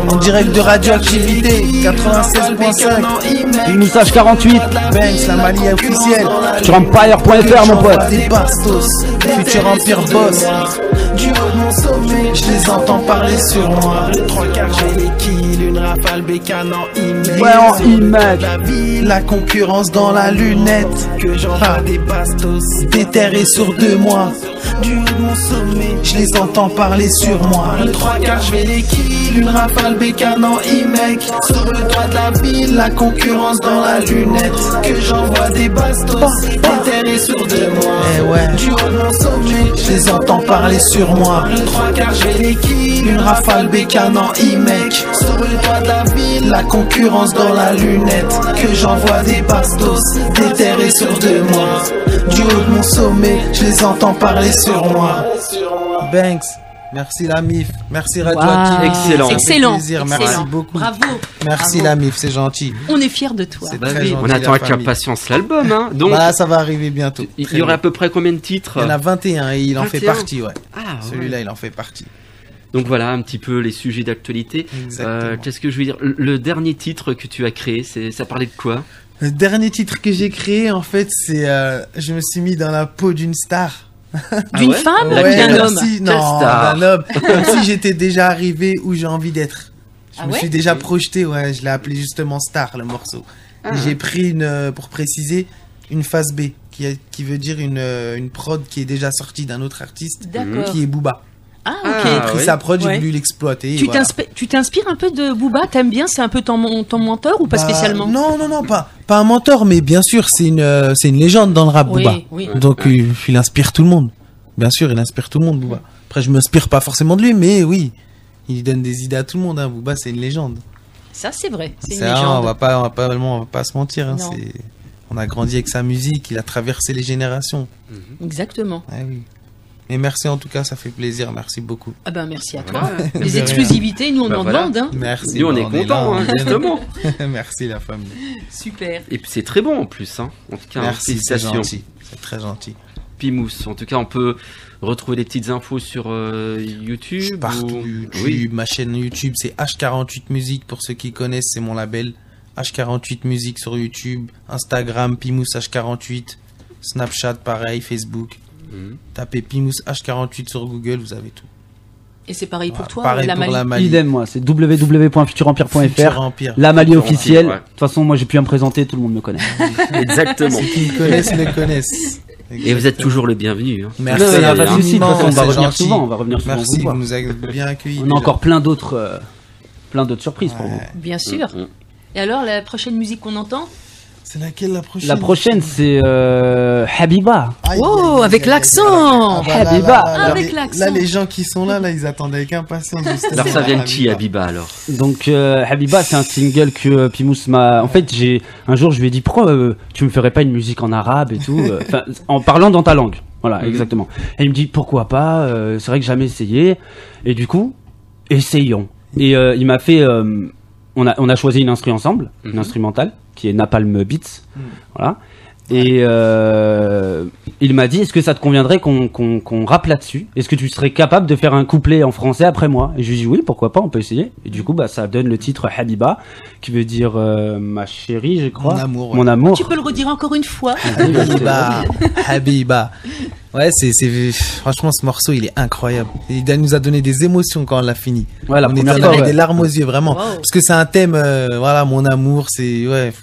En direct de Radioactivité 96.5. Une moussage 48. Banks, la Mali officielle. Sur empire.fr, mon pote. Des bastos, Futur Empire boss. je les entends parler sur moi. Le 3/4, j'ai les kills, une rafale bécane en image. Ouais, en image. La ville, la concurrence dans la lunette. Que j'envoie des bastos, déterrés sur 2 mois. Du haut de mon sommet, je les entends parler sur moi. Le 3/4, je vais les kills, une rafale bécane en e-mec. Sur le toit de la ville, la concurrence dans la lunette. Que j'envoie des bastos, déterrés sur 2 mois. Eh ouais. Du haut de mon sommet, je les entends parler sur moi. Le 3/4, je vais les kills, une rafale bécane en e-mec. Sur le toit de la ville, la concurrence dans la lunette. Que j'envoie des bastos, déterrés sur 2 mois. Du haut de mon sommet, je les entends parler sur moi. Banks, merci la MIF, merci Radio Wow. Active. Excellent. Ça fait Excellent. plaisir, Excellent. merci beaucoup. Bravo. Merci Bravo. la MIF, c'est gentil. On est fiers de toi. C'est Bah très oui, gentil, on la attend avec famille. impatience l'album, hein. Donc, Bah, ça va arriver bientôt. il Très y aurait à bien. peu près combien de titres? Il y en a 21 et il en fait 21. partie, ouais. Ah, ouais. Celui-là, il en fait partie. Donc voilà un petit peu les sujets d'actualité. Exactement. Qu'est-ce que je veux dire? Le dernier titre que tu as créé, ça parlait de quoi? Le dernier titre que j'ai créé, en fait, c'est je me suis mis dans la peau d'une star. D'une ouais femme ou Ouais, d'un comme homme si- Quelle Non, star d'un homme. Comme si j'étais déjà arrivé où j'ai envie d'être. Je Ah me ouais suis déjà projeté, ouais, je l'ai appelé justement Star, le morceau. Et j'ai pris pour préciser, une phase B, qui veut dire une prod qui est déjà sortie d'un autre artiste, D'accord. qui est Booba. Ah, Ah, ok. J'ai pris oui. sa prod, j'ai Ouais. voulu l'exploiter. et Tu voilà. t'inspires un peu de Booba? T'aimes bien? C'est un peu ton mentor ou pas Bah, spécialement? Non, pas un mentor, mais bien sûr, c'est une légende dans le rap, Oui, Booba. oui. Donc, il inspire tout le monde. Bien sûr, il inspire tout le monde, Booba. Après, je m'inspire pas forcément de lui, mais oui, il donne des idées à tout le monde, hein. Booba, c'est une légende. Ça, c'est vrai. C'est une C'est un, légende. on va pas se mentir, hein. Non. On a grandi avec sa musique, il a traversé les générations. Exactement. Ah oui. Et merci en tout cas, ça fait plaisir, merci beaucoup. Ah ben merci à toi. Ouais. Les De exclusivités, nous on Bah en voilà. demande. Hein. Merci. Nous on bah, est là, contents, on hein, est bien. justement. Merci la famille. Super. Et puis c'est très bon en plus, hein. En tout cas, Merci, c'est félicitations. gentil. C'est très gentil. Pimous. En tout cas, on peut retrouver des petites infos sur YouTube. Je suis partout, ou- YouTube, Oui. ma chaîne YouTube, c'est H48 Musique, pour ceux qui connaissent, c'est mon label. H48 Musique sur YouTube, Instagram, Pimous H48, Snapchat, pareil, Facebook. Mhm. Tapez Pimous H48 sur Google, vous avez tout. Et c'est pareil pour toi, Pareil la pour la Mali. Mali. Idem, moi, c'est www.futurempire.fr. Futur Empire. La Mali Futur officielle. De Empire, ouais. toute façon, moi, j'ai pu à me présenter, tout le monde me connaît. Exactement. Ceux qui me connaissent me connaissent. Et vous êtes toujours le bienvenu. Hein. Merci, Non, il y a hein. pas de souci. De toute façon, on va c'est revenir gentil. souvent. On va revenir souvent Merci, vous voir. vous nous avez bien accueillis. On a déjà. encore plein d'autres surprises pour vous. Ouais. Bien sûr. Mhm. Et alors, la prochaine musique qu'on entend? C'est laquelle la prochaine? La prochaine, c'est Habiba. Aïe, Oh, aïe, avec aïe, l'accent. aïe, aïe, aïe. Habiba. Avec les- l'accent. Là, les gens qui sont là, ils attendaient avec impatience. justement. Alors ça vient de qui, Habiba, alors? Donc Habiba, c'est un single que Pimous m'a. En fait, un jour, je lui ai dit pourquoi tu me ferais pas une musique en arabe et tout, enfin, en parlant dans ta langue. Voilà, exactement. Et il me dit pourquoi pas. C'est vrai que j'ai jamais essayé. Et du coup, essayons. Et il m'a fait. On a choisi une instru ensemble, une instrumentale qui est Napalm Beats. Voilà. Et il m'a dit, est-ce que ça te conviendrait qu'on rappe là-dessus? Est-ce que tu serais capable de faire un couplet en français après moi? Et je lui ai dit oui, pourquoi pas, on peut essayer. Et du coup, bah, ça donne le titre Habiba, qui veut dire ma chérie, je crois. Mon amour, ouais. Mon amour. Tu peux le redire encore une fois? Habiba. Habiba. Ouais, franchement, ce morceau, il est incroyable. Il nous a donné des émotions quand on l'a fini. Ouais, la On est première on fois, avait ouais. des larmes aux yeux, vraiment. Wow. Parce que c'est un thème, voilà, mon amour, c'est, ouais.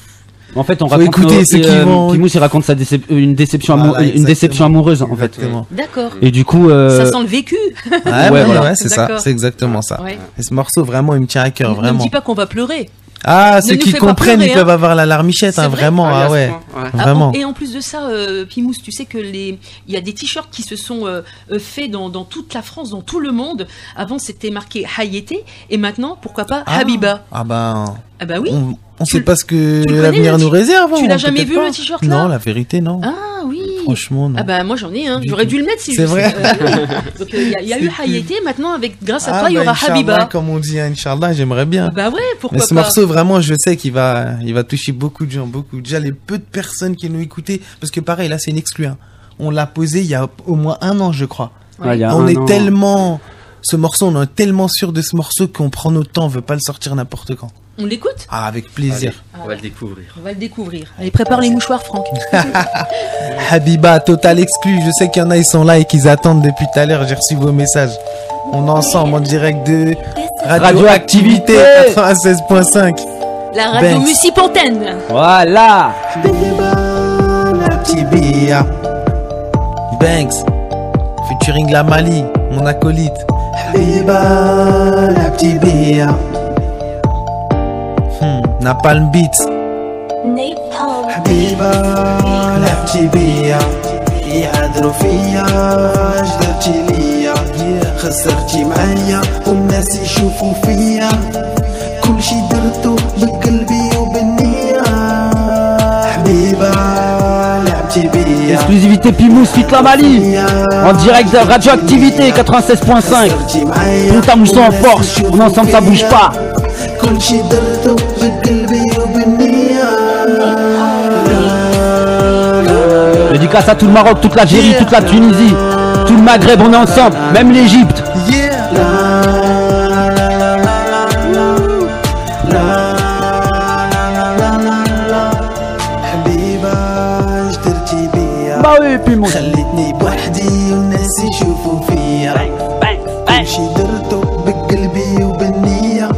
En fait, on Faut raconte écouter ceux qui vont- Pimous, il raconte une déception Voilà, une déception exactement. amoureuse, en fait. Exactement. D'accord. Et du coup, Ça sent le vécu. Ouais, Ouais, ouais, voilà. ouais, c'est ça. D'accord. C'est exactement ça. Ouais. Et ce morceau, vraiment, il me tient à cœur, Ne me vraiment. dis pas qu'on va pleurer. Ah, Ne ceux nous qui fais pas comprennent, pleurer, ils hein. peuvent avoir la larmichette, C'est hein, vrai vraiment, Ah, ah à ouais. ce point, ouais. Ah, Vraiment. et en plus de ça, Pimous, tu sais que il y a des t-shirts qui se sont faits dans toute la France, dans tout le monde. Avant, c'était marqué Hayete, et maintenant, pourquoi pas Ah. Habiba? Ah ben, Ah bah oui. on Tu- sait pas ce que tu le l'avenir connais, nous réserve. tu hein, l'as jamais peut-être vu, pas. le t-shirt, là Non, la vérité, non. Ah oui. Franchement, non. Ah bah moi j'en ai un. Du J'aurais tout. dû le mettre si C'est vrai. Donc il y a eu C'est Hayete, maintenant grâce à Ah, toi il y bah, aura Inch'Allah, Habiba. comme on dit, Inch'Allah, j'aimerais bien. Ah bah ouais, pourquoi Mais ce pas. morceau, vraiment, je sais qu'il va toucher beaucoup de gens, beaucoup. Déjà, les peu de personnes qui nous écoutaient, parce que pareil, là, c'est une exclu, hein. On l'a posé il y a au moins 1 an, je crois. Ouais, il y a On un est an. tellement, ce morceau, on est tellement sûr de ce morceau qu'on prend notre temps, on veut pas le sortir n'importe quand. On l'écoute? Ah, avec plaisir. On va le découvrir. On va le découvrir. Allez, prépare les mouchoirs, Franck. Habiba, total exclu. Je sais qu'il y en a, ils sont là et qu'ils attendent depuis tout à l'heure. J'ai reçu vos messages. On est ensemble en direct de Radioactivité 96.5. La radio Banks. Musipontaine. Voilà. La petite Bia. Banks. Featuring la Mali, mon acolyte. Habiba, la petite Bia. Napalm Beats. حبيبة لعبتي بيا يعذروا فيا جدرتي ليا خسرتي معايا والناس يشوفوا فيا كل شي درتو بقلبي وبالنية حبيبة لعبتي بيا Exclusivité Pimous fit la Mali. En direct de Radioactivité 96.5. Tout à mousson en force. On ensemble ça bouge pas. كل شي درتو بقلبي وبالنية Dédicace à tout le Maroc, toute l'Algérie, toute la Tunisie, tout le Maghreb, on est ensemble, même l'Égypte. Bah oui, puis moi. خلتني بوحدي والناس يشوفوا فيا كل شي درتو بقلبي وبالنية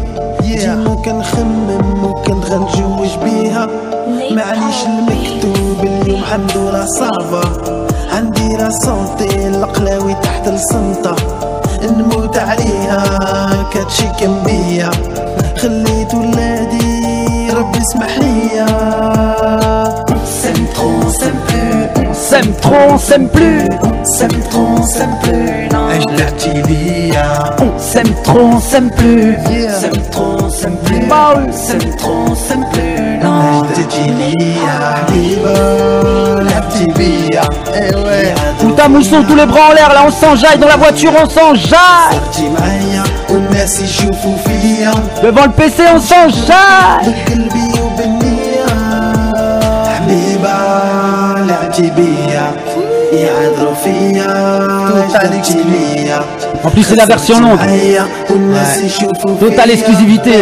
ديما كنخمم وكنتغنجوج بيها معليش المكتوب اليوم الحمد لله صافا عندي لا سونتي القلاوي تحت السنطة نموت عليها كاتشي كان بيا خليت ولادي ربي يسمح ليا S'aime trop, on s'aime plus. s'aime trop, on s'aime plus, non. اجدعتي ليا On s'aime trop, on s'aime plus. s'aime trop, on s'aime plus. Bah oui. s'aime trop, on s'aime plus, non. اجدعتي ليا حبيبة لعبتي بيا ايوه Tout à mousson, tous les bras en l'air, là on s'enjaille, dans la voiture on s'enjaille. صرتي معايا والناس يشوفوا فيا Devant le PC on s'enjaille. بقلبي وبالنية حبيبة لعبتي بيا يعذروا فيا اجدعتي ليا En plus c'est la version longue. Totale exclusivité.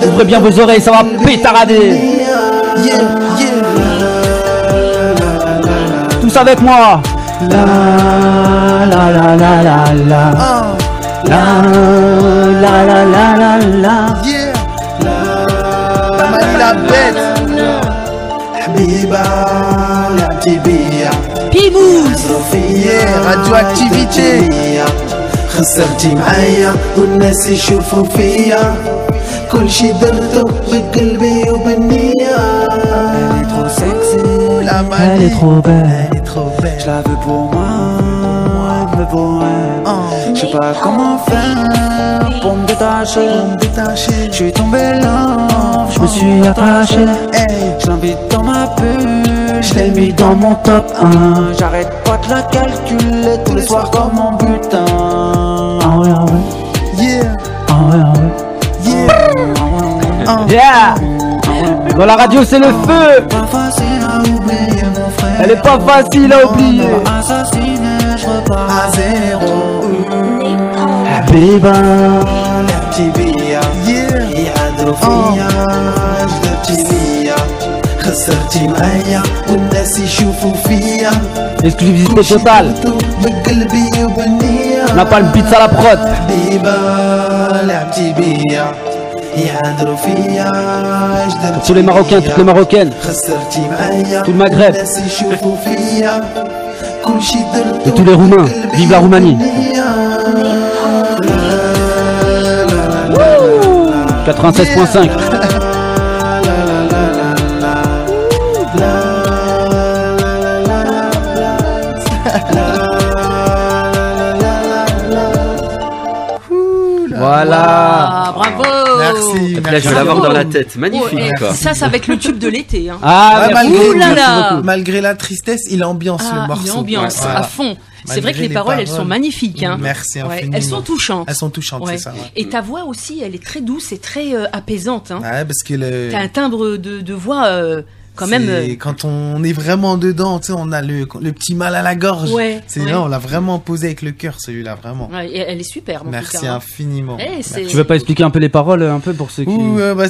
Ouvrez bien vos oreilles, ça va pétarader. Tous avec moi. La la la la la la. La la la la la la. la bête. حبيبة لعبتي بيا Pimous. radioactivité خسرتي معايا والناس يشوفوا فيا كل شي درتو بقلبي وبالنية Elle est trop sexy la Mali. Elle est trop belle. Elle est trop belle. Je la veux pour moi, elle me veut pour elle. Je sais pas comment faire pour me détacher. Je suis tombé là, Je me suis attaché. je l'invite dans ma bulle. Je l'ai mis dans mon top 1. J'arrête pas de la calculer tous les soirs comme mon butin. Ah ouais, ah ouais. Yeah, Ah ouais, ah ouais. yeah. Yeah. Dans la radio c'est le feu. Pas facile à oublier mon frère. Elle est pas facile à oublier. Assassiné, je repars à zéro. Habiba. لعبتي بيا يعذروا فيا جدرتي ليا خسرتي معايا والناس يشوفوا فيا Exclusivité totale. بقلبي وبالنية Napalm Beats à la prod. حبيبة لعبتي بيا يعذروا فيا جدرتي Tous les Marocains, toutes les Marocaines. خسرتي معايا Tout le Maghreb. والناس يشوفوا فيا كل شي درتو Et tous les Roumains. Vive la Roumanie. 96.5. Voilà. Ah, bravo. Merci. Et puis là, je vais l'avoir dans la tête. Magnifique, Oh, quoi. ça va être le tube de l'été. Hein. Ah, merci malgré, beaucoup, là merci là. beaucoup. malgré la tristesse, il ambiance le Ah, morceau. une ambiance Voilà. à fond. C'est vrai que Malgré les paroles, elles paroles. sont magnifiques. Hein. Merci infiniment. Elles sont touchantes. Elles sont touchantes, Ouais. c'est ça. Ouais. Et ta voix aussi, elle est très douce et très apaisante. Hein. Ouais, parce que le. T'as un timbre de voix quand même. Quand on est vraiment dedans, tu sais, on a le petit mal à la gorge. Ouais. C'est là, on l'a vraiment posé avec le cœur, celui-là, vraiment. Ouais, et elle est superbe. Merci infiniment. Tu veux pas expliquer un peu les paroles, un peu pour ceux qui...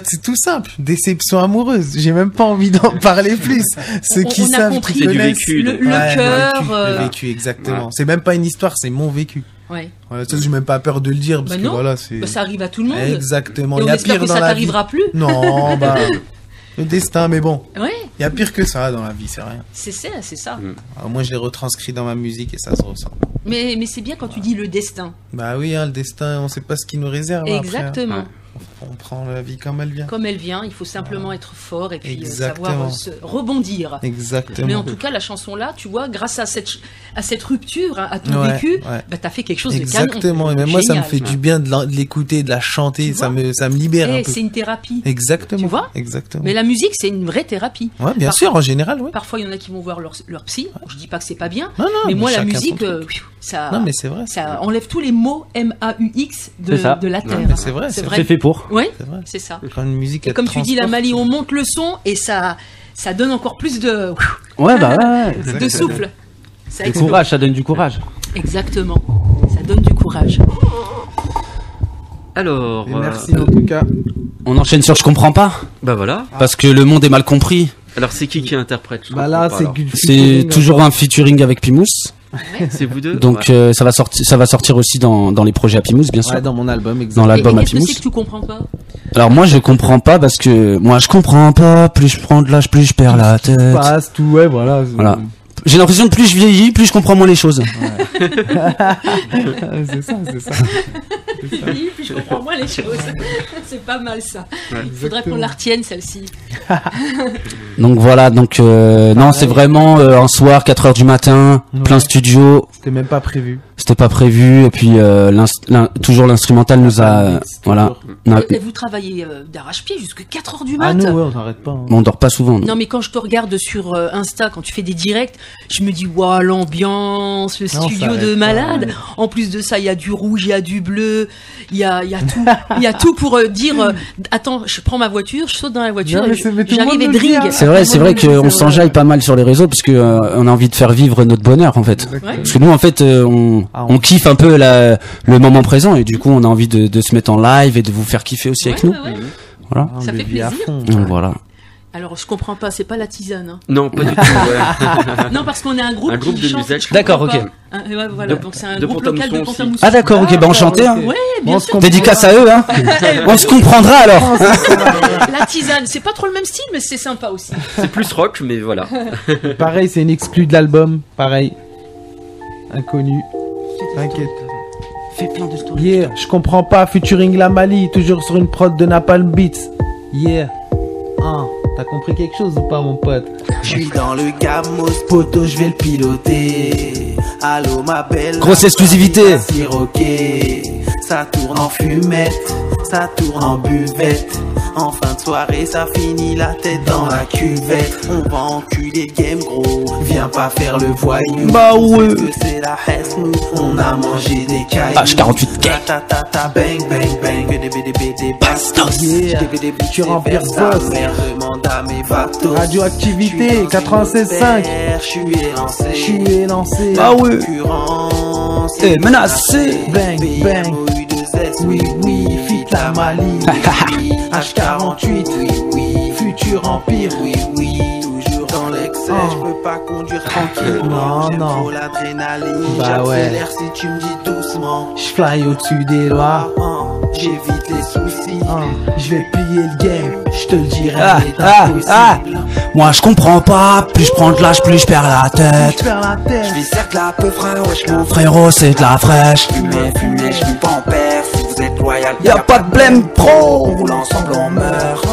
C'est tout simple. Déception amoureuse. J'ai même pas envie d'en parler plus. Ceux qui on a savent, compris qui connaissent. le cœur. Le vécu, exactement. C'est même pas une histoire, c'est mon vécu. Ouais. Voilà, ça, j'ai même pas peur de le dire parce que voilà, c'est. Ça arrive à tout le monde. Exactement. Et il y a pire que dans ça la vie. t'arrivera plus. Non, bah. Le destin, mais bon. Ouais. Il y a pire que ça dans la vie, c'est rien. C'est ça. Alors, moi, je l'ai retranscrit dans ma musique et ça se ressent. Mais c'est bien quand tu dis le destin. Bah oui, le destin, on sait pas ce qui nous réserve. Exactement. Après. On prend la vie comme elle vient. Comme elle vient, il faut simplement être fort et puis Exactement. savoir rebondir. Exactement. Mais en tout cas, la chanson là, tu vois, grâce à cette rupture, à ton vécu, bah, t'as fait quelque chose de canon. Exactement. Et même moi, ça me fait du bien de l'écouter, de la chanter. Ça me libère un peu. C'est une thérapie. Exactement. Tu vois. Exactement. Mais la musique, c'est une vraie thérapie. Ouais, bien sûr, en général, oui. Parfois, il y en a qui vont voir leur psy. Je dis pas que c'est pas bien. Non, mais moi, la musique, ça. Non, mais c'est vrai. Ça enlève tous les mots MAUX de la terre. C'est vrai. C'est fait pour. Oui. C'est ça. Quand une musique, et comme tu dis, la Mali, on monte le son et ça donne encore plus de. Ouais, bah ouais. De souffle. Ça explose. Courage, ça donne du courage. Exactement. Ça donne du courage. Alors. Merci en tout cas. On enchaîne sur Je comprends pas. Bah voilà. Parce que le monde est mal compris. Alors c'est qui interprète? Bah là, c'est toujours un featuring avec Pimous. C'est vous deux. Donc ça va sortir aussi dans les projets à Pimous, bien sûr. Ouais, dans mon album, exactement. Dans l'album à Pimous. Pimous. Qu'est-ce que tu comprends pas? Alors moi je comprends pas parce que moi je comprends pas. Plus je prends de l'âge, plus je perds la tête. Passe tout, ouais, voilà. J'ai l'impression que plus je vieillis, plus je comprends moins les choses. Ouais. c'est ça. Puis je comprends moins les choses. C'est pas mal ça. Il faudrait qu'on la retienne celle-ci. Donc voilà, non, c'est vraiment un soir, 4h du matin, plein studio. C'était même pas prévu. C'était pas prévu, et puis toujours l'instrumental nous a... Voilà. Et vous travaillez d'arrache-pied jusqu'à 4h du mat. Ah nous, ouais, on n'arrête pas. Hein. On dort pas souvent. Non, mais quand je te regarde sur Insta, quand tu fais des directs, je me dis, waouh, l'ambiance, le studio de malade. Ouais. En plus de ça, il y a du rouge, il y a du bleu, il y a tout. Il y a tout pour dire, attends, je prends ma voiture, je saute dans la voiture, j'arrive et drink. C'est vrai qu'on s'enjaille pas mal sur les réseaux, parce que on a envie de faire vivre notre bonheur, en fait. Ouais. Parce que nous, en fait, on kiffe un peu le moment présent, et du coup, on a envie de se mettre en live et de vous faire kiffer aussi avec nous. Ouais. Voilà. Ça fait plaisir. Donc, voilà. Alors, je comprends pas, c'est pas la tisane. Hein. Non, pas du tout. Voilà. Non, parce qu'on est un groupe de chante, musique. D'accord, ok. Voilà, donc c'est un groupe local de Pont-à-Mousson. Ah d'accord, ok, bah enchanté. Hein. Ouais, bien sûr. Dédicace à eux, hein. On se comprendra alors. La tisane, c'est pas trop le même style, mais c'est sympa aussi. C'est plus rock, mais voilà. Pareil, c'est une exclue de l'album. Pareil. Inconnu. T'inquiète. Fais plein de stories. Yeah, je comprends pas. Featuring la Mali, toujours sur une prod de Napalm Beats. Yeah. T'as compris quelque chose ou pas, mon pote? Je suis dans le Gamos, poto, je vais le piloter. Allô, ma belle. Grosse exclusivité. Ça tourne en fumette, ça tourne en buvette. En fin de soirée, ça finit la tête dans la cuvette. On va enculer game, gros. Viens pas faire le voyou. Bah ouais. Parce que c'est la hesse, nous. On a mangé des cailloux. H48 gang. Ta bang, bang, bang. Que des Bastos. Yeah. Tu remplis boss. Demande à mes vatos. Radioactivité 96.5. Je suis élancé. Ah ouais. Et menacé. Bang, bang. Oui, fit la Mali. H48, oui, futur empire, oui, toujours dans l'excès, je peux pas conduire tranquillement, j'aime trop l'adrénaline, j'accélère si tu me dis doucement, je fly au-dessus des lois, j'évite les soucis, je vais piller le game, je te le dirai, Moi je comprends pas, plus je prends de l'âge, plus je perds la tête. Je vis cercle à peu frère, wesh mon frérot, c'est de la fraîche. Fumez, je suis pas en père, si vous êtes loyal, y'a pas de blême pro. On roule ensemble, on meurt.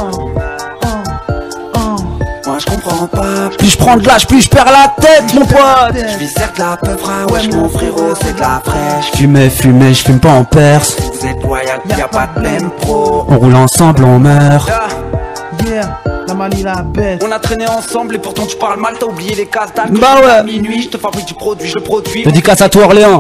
Moi je comprends pas, plus je prends de l'âge, plus je perds la tête, mon pote. Je vis cercle à peu frère, wesh mon frérot, c'est de la fraîche. Fumez, je fume pas en perse. Si vous êtes loyal, y'a pas de blême pro. On roule ensemble, on meurt. Yeah, la Mali la bête. On a traîné ensemble et pourtant tu parles mal, t'as oublié les cases d'alcool. Bah ouais. À minuit, je te fabrique du produit, je le produis. Dédicace à toi Orléans.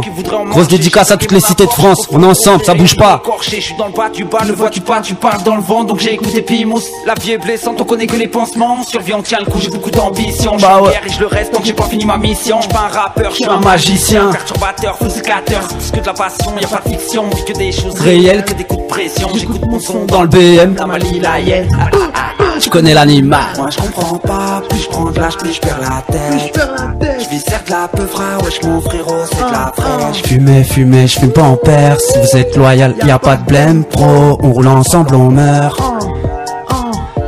Grosse dédicace à toutes les cités de France. On est ensemble, ça bouge pas. Je suis dans le bas du bas, le vois-tu pas, tu parles dans le vent, donc j'ai écouté Pimous. La vie est blessante, on connaît que les pansements. On survit, on tient le coup, j'ai beaucoup d'ambition. Je suis en guerre et je le reste tant que j'ai pas fini ma mission. Je suis pas un rappeur, je suis un magicien. Perturbateur, faux éclateur, c'est que de la passion, y a pas de fiction. On vit que des choses réelles, que des coups de pression. J'écoute mon son Dans le BM, dans ma lilaïenne. tu connais l'animal. Moi je comprends pas, plus je prends de l'âge, plus je perds la tête. Je vis certes la peu frère, wesh mon frérot, c'est de la fraîche. Fumez, je fume pas en père. Si vous êtes loyal, y a pas de blême, pro. On roule ensemble, on meurt.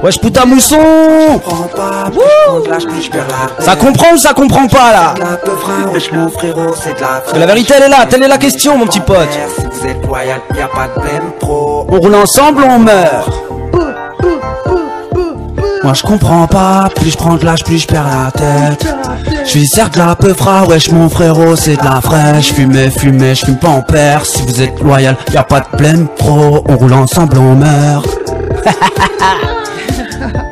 Wesh putain mousson. Je comprends pas, plus je prends de l'âge, plus je perds la tête. Ça comprend ou ça comprend pas là? La peu frère, wesh mon frérot, c'est de la Parce que la vérité elle est là, telle est la question mon petit pote. Si vous êtes loyal, y a pas de blême pro. On roule ensemble, on meurt. Moi je comprends pas, plus je prends de l'âge, plus je perds la tête. Je suis certes la peu frère, wesh mon frérot c'est de la fraîche. Fumez, je fume pas en père. Si vous êtes loyal, y a pas de blême pro. On roule ensemble, on meurt.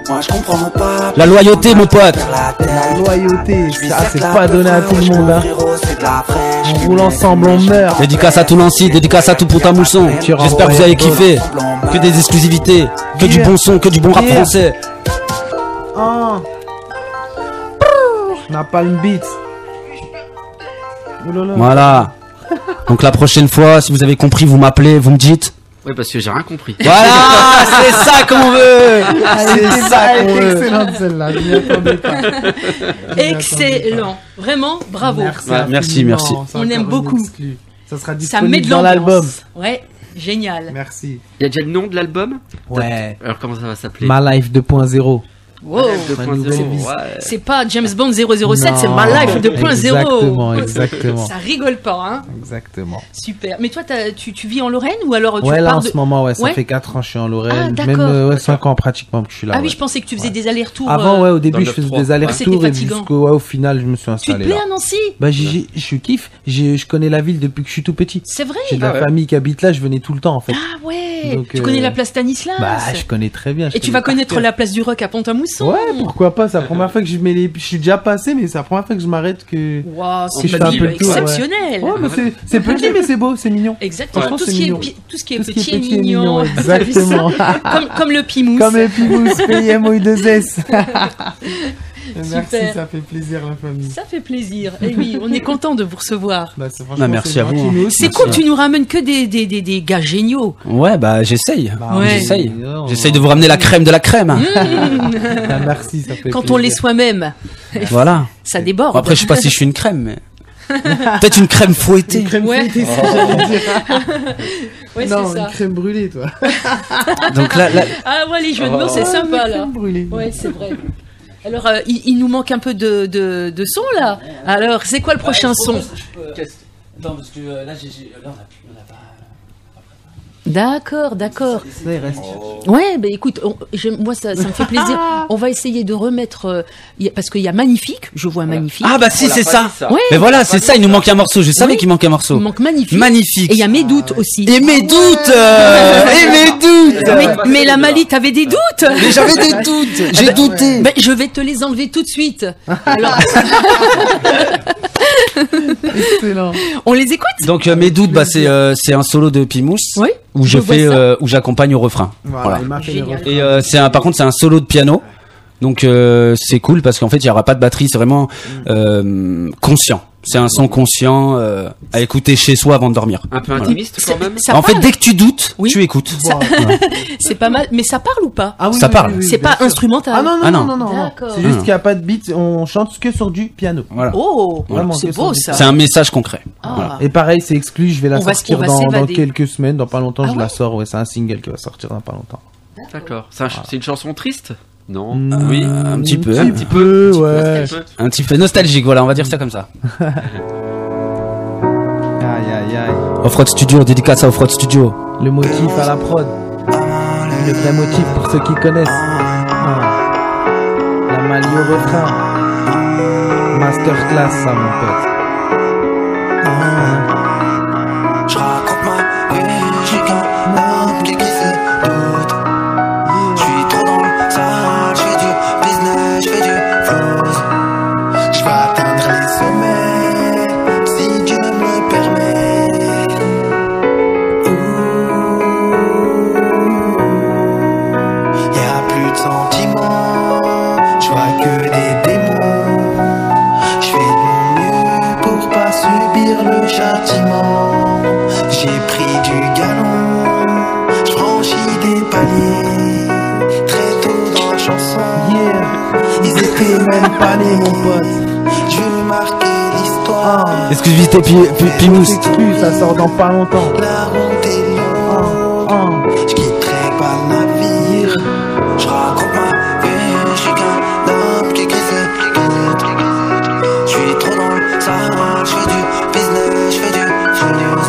Moi je comprends pas. La loyauté mon pote. La loyauté, ça c'est pas donné à tout le monde hein. On roule ensemble, on meurt. Dédicace à tout Nancy, dédicace à tout Putain Mousson. J'espère que vous avez kiffé. Que des exclusivités, que du bon son, que du bon rap français. Napalm Beats. Oulala. Voilà. Donc la prochaine fois, si vous avez compris, vous m'appelez, vous me dites. Oui, parce que j'ai rien compris. Voilà, c'est ça qu'on veut. C'est ça qu'on veut. Excellente celle-là, je m'y attendais pas. Excellent. Vraiment, bravo. Merci, Ouais, merci, infiniment. merci. C'est On aime encore beaucoup. une exclue. Ça sera Ça met disponible de dans l'album. l'ambiance. Ouais, génial. Merci. Il y a déjà le nom de l'album? Ouais. Alors comment ça va s'appeler? My Life 2.0. Wow. 2.0. Ouais. C'est pas James Bond 007, c'est Non. My Life 2.0. Exactement. Ça rigole pas, hein. Exactement. Super. Mais toi, tu vis en Lorraine ou alors tu Ouais, là pars en ce moment, ouais, ça Ouais. fait 4 ans que je suis en Lorraine. Ah, d'accord. Même 5 ans pratiquement que je suis là. Ah oui, ouais. je pensais que tu faisais des allers-retours. Avant, ouais, au dans début, le je faisais 9-3. des allers-retours C'était et fatigant. au final, je me suis Tu te installé plais là. à Nancy? Bah, je kiffe. Je connais la ville depuis que je suis tout petit. C'est vrai? J'ai de la Ah ouais. famille qui habite là, je venais tout le temps en fait. Ah ouais. Donc, tu connais la place Stanislas? Bah, je connais très bien. je Et tu connais vas par connaître cœur. la place du Roc à Pont-à-Mousson. Ouais, pourquoi pas. C'est la première fois que je mets les. Je suis déjà passé, mais c'est la première fois que je m'arrête que. Waouh, Que c'est je une fais un ville peu le tour, ouais. exceptionnelle. Ouais, mais c'est petit, mais c'est beau, c'est mignon. Exactement. Franchement, Tout ce c'est qui est mignon. tout ce qui est Tout ce qui petit et mignon. exactement. Comme le Pimous. Comme les Pimous, PMO2S. Merci, Super. ça fait plaisir la famille. Ça fait plaisir. Et oui, on est content de vous recevoir. Bah, c'est- franchement, Bah, merci c'est à vous, gentil, hein. nous aussi. C'est cool, tu nous ramènes que des gars géniaux. Ouais, bah j'essaye. Bah, Ouais. J'essaye. non, J'essaye de vous ramener la crème de la crème. Ah, merci, ça fait Quand on l'est plaisir. soi-même, Voilà. ça déborde. Bon, après, je sais pas si je suis une crème, mais. Peut-être une crème fouettée. Une crème Ouais. fouettée, c'est ce que j'allais dire. Ouais, Non, c'est ça. une crème brûlée, toi. Donc là, Ah ouais, les jeux de mots, c'est sympa là. Crème brûlée. Ouais, c'est vrai. Alors, il nous manque un peu de son là. Alors, c'est quoi le prochain son? Attends, parce que là, on a pas. D'accord, d'accord. Ça, il reste. Ouais, bah écoute, moi ça me fait plaisir. On va essayer de remettre parce qu'il y a Magnifique, je vois Magnifique. Ah, bah si, c'est ça. Ouais. Mais voilà, c'est ça, il nous manque un morceau. Je savais Oui. qu'il manquait un morceau. Il manque Magnifique. Magnifique. Et il y a Mes doutes aussi. Et mes doutes Et mes doutes Mais la Mali, t'avais des doutes. Mais j'avais des doutes. J'ai douté. Ben, je vais te les enlever tout de suite. Alors, Excellent. on les écoute? Donc mes doutes, bah c'est un solo de Pimous Oui. où je vois fais ça. où j'accompagne au refrain. Voilà, il m'a fait les Génial. refrains. Et par contre c'est un solo de piano. Donc c'est cool parce qu'en fait il y aura pas de batterie, c'est vraiment conscient. C'est un son conscient à écouter chez soi avant de dormir. Un peu Voilà. intimiste quand même. Ça En fait parle. dès que tu doutes, Oui. tu écoutes. C'est pas mal, mais ça parle ou pas? Ah oui, Ça oui, parle. oui, oui, C'est bien pas sûr. instrumental. Ah non, non, Ah non, non. non, non. D'accord. C'est juste qu'il n'y a pas de beat, on chante que sur du piano. Voilà. Oh, Vraiment, c'est que beau sur ça. C'est un message concret. Ah. Voilà. Et pareil, c'est exclu, je vais la On va- sortir on va dans s'évader. quelques semaines, dans pas longtemps, Ah je la ouais sors, ouais, c'est un single qui va sortir dans pas longtemps. D'accord. C'est une chanson triste? Non. Oui, un petit peu. Un petit peu, ouais. Un petit peu nostalgique, voilà, on va dire ça comme ça. Aïe, aïe, aïe. Offroad Studio, dédicace à Offroad Studio. Le motif à la prod. Le vrai motif pour ceux qui connaissent. La Mali au refrain. Masterclass, ça, mon pote. Je raconte ma vie, j'ai qu'un homme qui se doute. Je suis trop dans le sale, je fais du t'es même pas né mon pote. Je veux marquer l'histoire. Exclusivité Pimous. Exclu, ça sort dans pas longtemps. La route est longue. Je quitterai pas le navire. Je raconte ma vie. Je suis qu'un homme qui glisse. Je suis trop dans le sale. Je fais du business, je fais du news.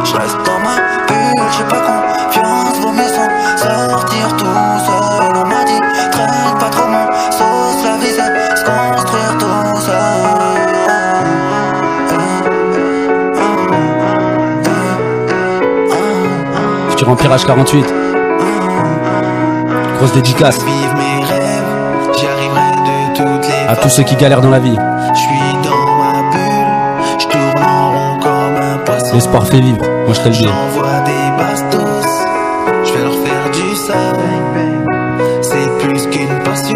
Je reste dans ma bulle, j'ai pas confiance. Vaut mieux s'en sortir tout seul. On m'a dit, traîne pas trop mon sauce. La vie c'est se construire tout seul. Je tire en pirage 48. Grosse dédicace Vive mes rêves, j'y arriverai de toutes les à tous ceux qui galèrent dans la vie. Je suis dans ma bulle, je tourne en rond comme un poisson. L'espoir fait vivre, moi je te le dis. J'envoie des bastos, je vais leur faire du sale. C'est plus qu'une passion,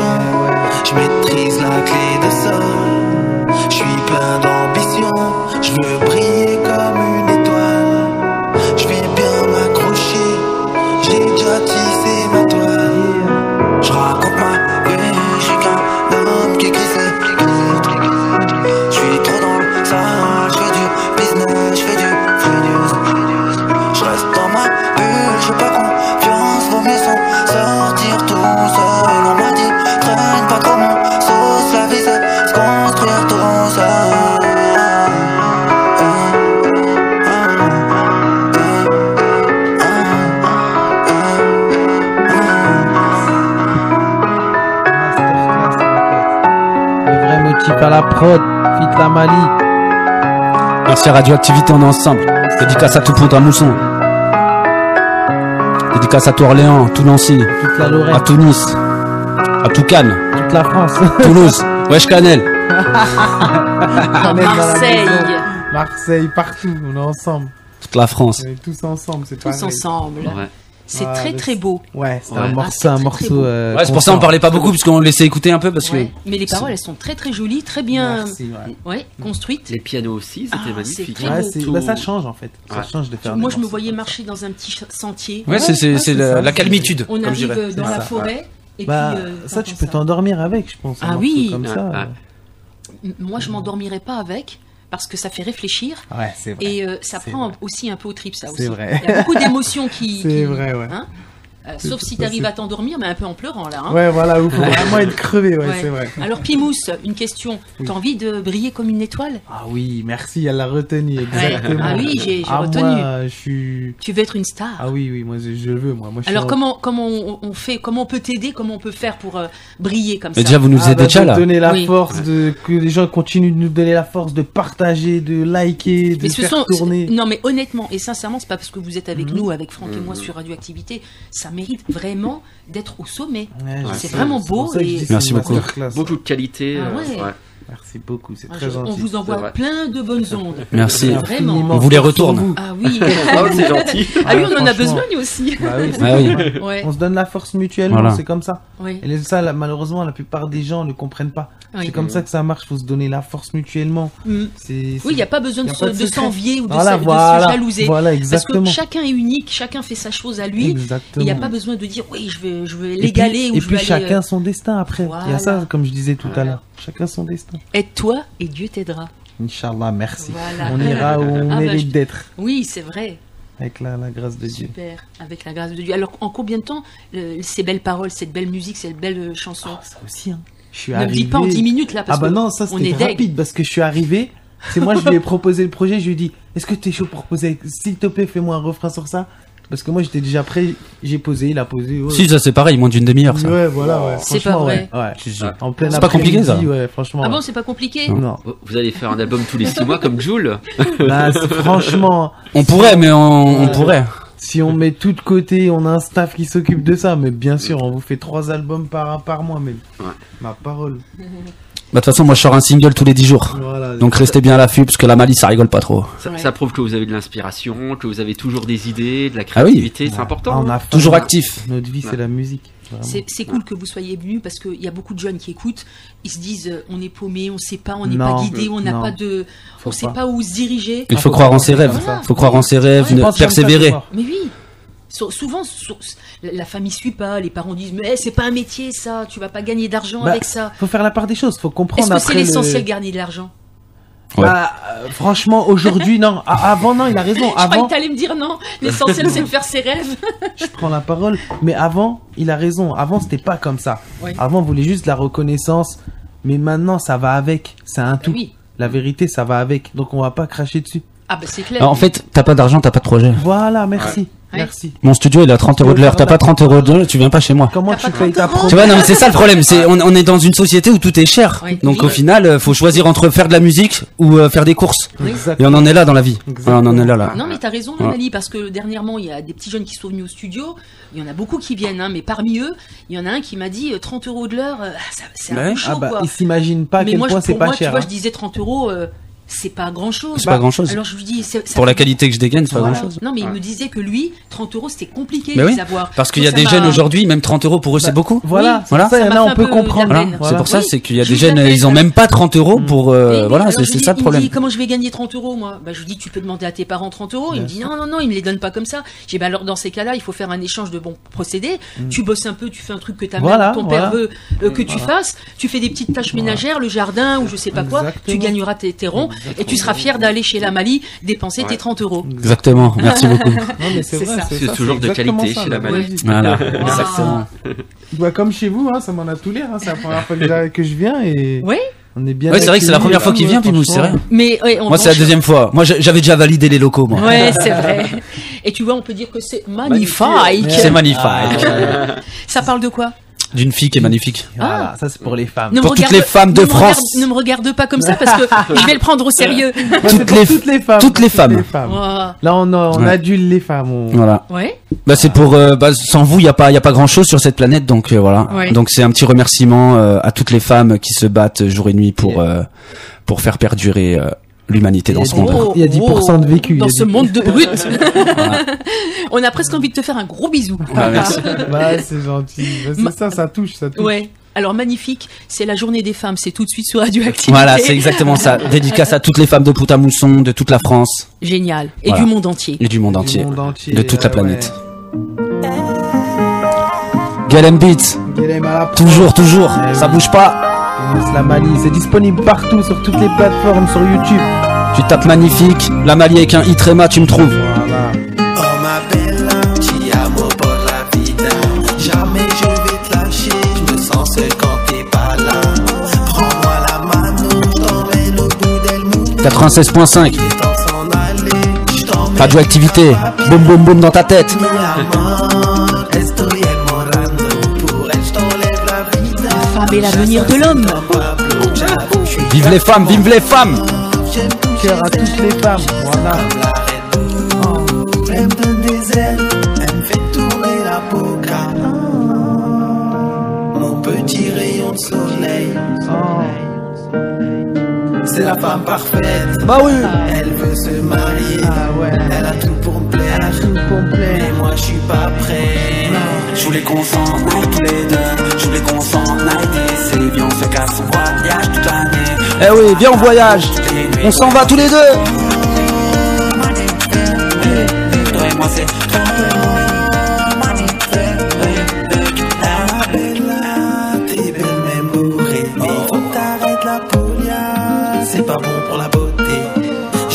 je maîtrise la clé de sol. Je suis plein d'ambition, je veux briller comme une étoile. Je vais bien m'accrocher, j'ai déjà tissé ma toile. Je raconte ma vie, je suis qu'un homme qui glisse. Je suis trop dans le sale, je fais du business, je fais du news. Je reste dans ma bulle, j'ai pas confiance, vaut mieux s'en sortir tout seul. On m'a dit, traîne pas trop mon sauce, la vie c'est se construire tout seul. Les vrais motifs à la prod, fit la Mali. Merci à Radioactivité, on est ensemble. Dédicace à tout Poudre à Mousson. Dédicace à tout Orléans, à tout Nancy, Toute la Lorraine, à tout Nice, à tout Cannes, toute la France. Toulouse, Wesh Canel. À On est dans la Marseille. maison. Marseille, partout, on est ensemble. Toute la France. On est tous ensemble, c'est Tous pareil. ensemble. Ouais. C'est Ah, très le- très beau. Ouais, c'est Ouais. un Ah, morceau, c'est un très, morceau. très beau. Ouais, c'est pour ça on parlait pas beaucoup, puisqu'on laissait écouter un peu, parce que. Ouais. Mais les paroles, elles sont très très jolies, très bien Merci, ouais. construites. Les pianos aussi, c'était Ah, magnifique. c'est très Ouais, beau. c'est- Tout- bah, ça change en fait. Ça Ouais. change de faire. Moi, des je me morceaux voyais comme marcher dans un petit sentier. Ouais, c'est c'est ça. la calmitude, On comme je arrive dirais. dans C'est la ça. forêt. Et Bah, puis, ça, tu t'entends peux t'endormir avec, je pense. un Ah morceau oui. Comme ça. Moi, je m'endormirais pas avec parce que ça fait réfléchir. Ouais, c'est vrai. Et ça C'est prend vrai. aussi un peu au trip, ça C'est aussi. vrai. Il y a beaucoup d'émotions qui. C'est qui- vrai, ouais. hein C'est sauf tout si ça, tu arrives c'est- à t'endormir, mais un peu en pleurant là. Hein. Ouais, voilà, il faut vraiment être crevé, ouais, Ouais. c'est vrai. Alors, Pimous, une question. Oui. T'as envie de briller comme une étoile? Ah oui, merci, elle l'a retenu, exactement. Ah oui, j'ai Ah, retenu. Moi, je suis. Tu veux être une star? Ah oui, oui, moi, je veux, moi. Moi je suis Alors, en- comment on fait? Comment on peut t'aider? Comment on peut faire pour briller comme Mais ça? déjà, vous nous Ah, aidez bah, déjà de là. donner la Oui. force, que les gens continuent de nous donner la force de partager, de liker, de Mais ce faire sont, tourner. non mais honnêtement et sincèrement, c'est pas parce que vous êtes avec Mhm. nous, avec Franck et moi sur Radioactivité, ça mérite vraiment d'être au sommet. Ouais, je c'est sais, vraiment pour beau ça que je et- dis que c'est Merci une beaucoup. masterclass. Beaucoup de qualité. Ah ouais. Merci beaucoup, c'est Ah, très on gentil. vous envoie c'est vrai. plein de bonnes ondes. Merci. Vraiment. Infiniment On vous les fiers retourne. sur vous. Ah oui. Ah ouais, c'est gentil. Ah oui, on en a franchement. besoin nous aussi. Bah oui, c'est Ah oui. vrai. Ouais. On se donne la force mutuellement, Voilà. c'est comme ça. Ouais. Et ça, malheureusement, la plupart des gens ne comprennent pas. Oui. C'est comme ça que ça marche, faut se donner la force mutuellement. Mm. C'est- Oui, il n'y a pas besoin y a pas de de secret. s'envier ou de, Voilà, se, voilà, de se jalouser. voilà, Parce exactement. que chacun est unique, chacun fait sa chose à lui. Exactement. Il n'y a pas besoin de dire oui, je vais Et puis- l'égaler ou et je puis vais aller. chacun son destin après. Il y Voilà. a ça, comme je disais tout à Voilà. l'heure. Chacun son destin. Aide-toi et Dieu t'aidera. Inch'Allah, merci. Voilà. On ira où on Ah bah, mérite je- d'être. Oui, c'est vrai. Avec la grâce de Dieu. Super, avec la grâce de Dieu. Alors, en combien de temps ces belles paroles, cette belle musique, cette belle chanson Oh, ça aussi, hein. Je suis Ne me arrivé. dis pas en 10 minutes là, parce Ah bah que non, ça on c'était est deg. rapide parce que je suis arrivé. C'est moi, je lui ai proposé le projet. Je lui ai dit, est-ce que t'es chaud pour poser? S'il te plaît, fais-moi un refrain sur ça. Parce que moi j'étais déjà prêt. J'ai posé, il a posé. Ouais. Si, ça c'est pareil, moins d'une demi-heure ça. Ouais, voilà, ouais. C'est Franchement, pas vrai. Ouais. C'est En plein pas compliqué, ça. après-midi, ouais, franchement. Ah bon, ouais. c'est pas compliqué Non. Vous allez faire un album tous les 6 mois comme Jul. Bah, franchement, On pourrait, mais on pourrait. si on met tout de côté, on a un staff qui s'occupe de ça. Mais bien sûr, on vous fait 3 albums par mois, mais Ouais. ma parole. Bah, de toute façon, moi je sors un single tous les 10 jours. Voilà. Donc restez bien à l'affût, parce que la Mali ça rigole pas trop. Ça, Ouais. ça prouve que vous avez de l'inspiration, que vous avez toujours des idées, de la Ah oui. créativité. C'est important. Ah, on hein. a faim. Toujours actif. Notre vie, c'est la musique. Vraiment. C'est cool que vous soyez venus parce qu'il y a beaucoup de jeunes qui écoutent. Ils se disent on est paumé, on sait pas, on n'est Non, pas guidé, on n'a non. pas de. Faut On sait pas. pas où se diriger. Il faut faut croire en penser ses rêves. comme ça. Faut croire en ses rêves, Ouais, ne- pense comme ça, persévérer. c'est fort. Mais oui, Souvent, la famille suit pas, les parents disent mais c'est pas un métier ça, tu vas pas gagner d'argent Bah, avec ça. Faut faire la part des choses, faut comprendre. Est-ce que c'est après l'essentiel gagner de l'argent? Bah, franchement, aujourd'hui, non. Avant, non, il a raison. Je croyais Avant, que t'allais me dire non. L'essentiel c'est de faire ses rêves. je prends la parole. Mais avant, il a raison. Avant, c'était pas comme ça. Oui. Avant, on voulait juste la reconnaissance. Mais maintenant, ça va avec. C'est un tout. Oui. La vérité, ça va avec. Donc, on va pas cracher dessus. Ah bah c'est clair. En fait, t'as pas d'argent, t'as pas de projet. Voilà, merci. Ouais. Merci. Mon studio, il est à 30 € de l'heure. T'as pas 30 € de l'heure, tu viens pas chez moi. Comment T'as tu pas payes ta 30 €? pro Tu vois, non, mais c'est ça le problème. C'est, on est dans une société où tout est cher. Oui. Donc Oui. au final, faut choisir entre faire de la musique ou faire des courses. Et on en est là dans la vie. Voilà, on en est là. Non mais t'as raison Mali, parce que dernièrement il y a des petits jeunes qui sont venus au studio, il y en a beaucoup qui viennent, hein, mais parmi eux, il y en a un qui m'a dit 30 € de l'heure, c'est un Ouais. peu chaud Ah bah, quoi. ils s'imaginent pas à Mais quel moi, point c'est pour pas moi, cher. tu vois, hein. je disais 30 €, c'est pas grand chose. C'est pas grand chose. Alors je lui dis, ça Pour la fait- qualité que je dégaine, c'est pas Voilà. grand chose. Non mais il me disait que lui, 30 € c'était compliqué Mais de oui, les avoir. parce qu'il y a Donc, des ça jeunes m'a- aujourd'hui, même 30 € pour eux, c'est beaucoup. Voilà, Oui, voilà. ça, il y ça en m'a a, fait on un peut peu comprendre. d'abnène. C'est pour ça, Oui. c'est qu'il y a Je des lui jeunes, appelle, ils ont même pas 30 € pour, Oui, voilà, alors, je c'est lui dis- ça le il me problème. dit, comment je vais gagner 30 € moi? Bah je lui dis, tu peux demander à tes parents 30 €. Il me dit non, ils me les donnent pas comme ça. J'ai dit, bah alors dans ces cas-là, il faut faire un échange de bons procédés. Tu bosses un peu, tu fais un truc que Voilà, ton père voilà. veut que tu fasses. Tu fais des petites tâches ménagères, le jardin ou je sais pas quoi. Exactement. Tu gagneras tes ronds et tu seras fier d'aller chez la Mali dépenser tes 30 €. Exactement. Merci beaucoup. Non, mais C'est c'est vrai, ça. C'est ça, toujours de exactement qualité ça, chez la bah, Mali. vas-y. Voilà. Wow. Exactement. Bah, comme chez vous, hein, ça m'en a tout l'air. Hein. C'est la première fois que je viens et Oui. on est bien. Ouais, c'est vrai que c'est la accueillis, première fois qu'il vient, puis nous, c'est franchement. rien. Mais ouais, Moi, c'est la deuxième fois. Moi, j'avais déjà validé les locaux, moi. Ouais, c'est vrai. Et tu vois, on peut dire que c'est magnifique. C'est magnifique. Ça parle de quoi? D'une fille qui est magnifique. Voilà, ça c'est pour les femmes. Ne me Pour toutes regarde- les femmes de ne me regarde- France. Ne me regarde pas comme ça parce que je vais le prendre au sérieux. Ouais, c'est pour toutes les femmes. toutes les femmes. Wow. Là, on Ouais. adule les femmes. on- Voilà. Ouais. Bah c'est pour sans vous il y a pas grand chose sur cette planète donc voilà. Ouais. Donc c'est un petit remerciement à toutes les femmes qui se battent jour et nuit pour faire perdurer l'humanité dans ce monde. Oh, Il y a 10% de vécu, il y dans a ce 10%. monde de brutes. On a presque envie de te faire un gros bisou. Ah, merci. Bah, c'est gentil. Bah, c'est ça touche, ça touche. Ouais. Alors magnifique, c'est la journée des femmes, c'est tout de suite sur Radioactivité. Voilà, c'est exactement ça. Dédicace à toutes les femmes de Pont-à-Mousson, de toute la France Génial. Et Voilà. du monde entier. et du monde entier, monde entier, de toute la ouais. planète. Galem Beats, Guilhem à la toujours, Eh ça oui. bouge pas. La Mali, c'est disponible partout sur toutes les plateformes, sur YouTube. Tu tapes magnifique, la Mali avec un Itrema, tu me trouves. Voilà. Oh ma bella, ti amo por la vida. Jamais je vais te lâcher, je me sens seul quand t'es pas là. Prends-moi la mano, t'emmène au bout del mundo. 96.5, Temps s'en aller, je t'emmène. radioactivité, boum boum boum dans ta tête. Mi amor, estoy enamorando. Pour elle, je t'enlève la vida. La femme est l'avenir de l'homme. Pablo, j'avoue, je suis Vive les femmes, vive les femmes. j'aime toucher Cœur à toutes les femmes. Voilà. comme la Red Bull. Elle me donne des ailes, elle me fait tourner la boca. Mon petit rayon de soleil, c'est la femme parfaite. Bah oui. Elle veut se marier, Ah ouais. elle a tout pour me plaire. Mais moi je suis pas prêt. Je voulais qu'on s'en aille tous les deux. Je voulais qu'on s'en aille d'ici. Viens, on se casse, on voyage toute l'année. Eh oui, viens on voyage. On s'en va tous les deux. Toi et moi, c'est. Bella, t'es belle même bourrée. Mais faut que t'arrêtes la polia. C'est pas bon pour la beauté.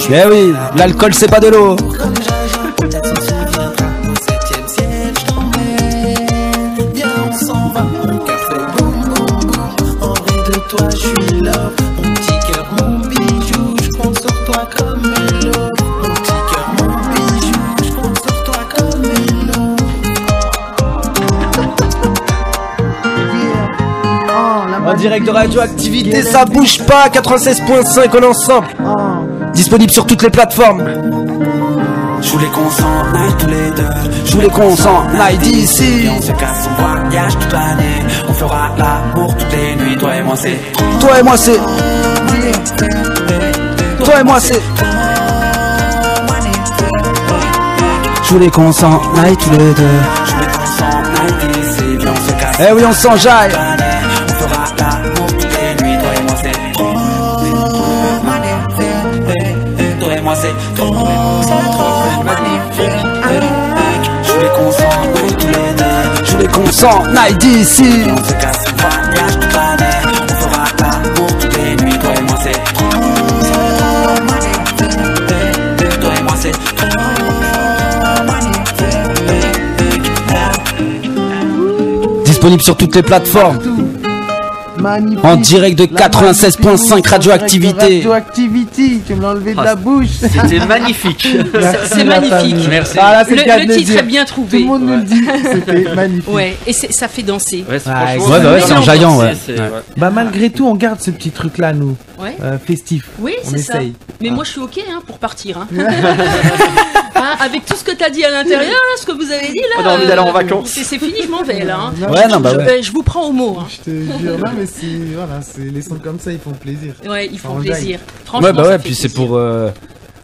Eh oui, l'alcool c'est pas de l'eau. Comme Jaja, peut-être s'en souviendra. Au 7e ciel, je t'emmène. Viens, on s'en va. Mon cœur fait boum boum boum. En vrai de toi, je suis love. Mon petit cœur, mon bijou. Je compte sur toi comme une love. Mon petit cœur, mon bijou. Je compte sur toi comme une love. En direct de radioactivité, ça bouge pas. 96.5 en ensemble. Disponible sur toutes les plateformes. Je voulais qu'on s'en aille tous les deux. Je voulais qu'on s'en aille d'ici. Viens, on se casse, on voyage toute l'année. On fera l'amour toutes les nuits. Toi et moi, c'est. Toi et moi c'est. Toi et moi c'est. Je voulais qu'on s'en aille tous les deux. Je voulais qu'on s'en aille d'ici. Viens, on se casse. Eh oui, on s'enjaille. On fera l'amour toutes les nuits. Toi et moi, c'est. Toi et moi, c'est. Je voulais qu'on s'en s'en aille d'ici. On se casse pas, y'a je connais. On fera l'amour toutes les nuits. Toi et moi c'est trop magnifique. Toi et moi c'est trop magnifique. Disponible sur toutes les plateformes. Magnifique. En direct de 96.5 Radioactivité. Radioactivity, tu me l'as enlevé de la bouche. C'était magnifique. C'est magnifique. Merci. Ah, là, c'est le cas de Le titre dire. est bien Tout trouvé. le monde nous le dit. C'était magnifique. Ouais, et ça fait danser. Ouais, Ah, franchement, ouais, bah ouais, c'est enjaillant, ouais. Bah malgré tout, on garde ce petit truc là, nous, Ouais. festif. Oui, On c'est ça. essaye. Mais moi, je suis OK pour partir. Hein, avec tout ce que tu as dit à l'intérieur, là, ce que vous avez dit, là. On a envie d'aller en vacances. C'est fini, je m'en vais, là. Hein. Ouais, non, bah ouais. Je vous prends au mot. Hein. Je te jure, non mais c'est voilà, c'est les sons comme ça, ils font plaisir. Ouais, ils font On plaisir. Franchement, Ouais, bah ça ouais, fait puis c'est plaisir.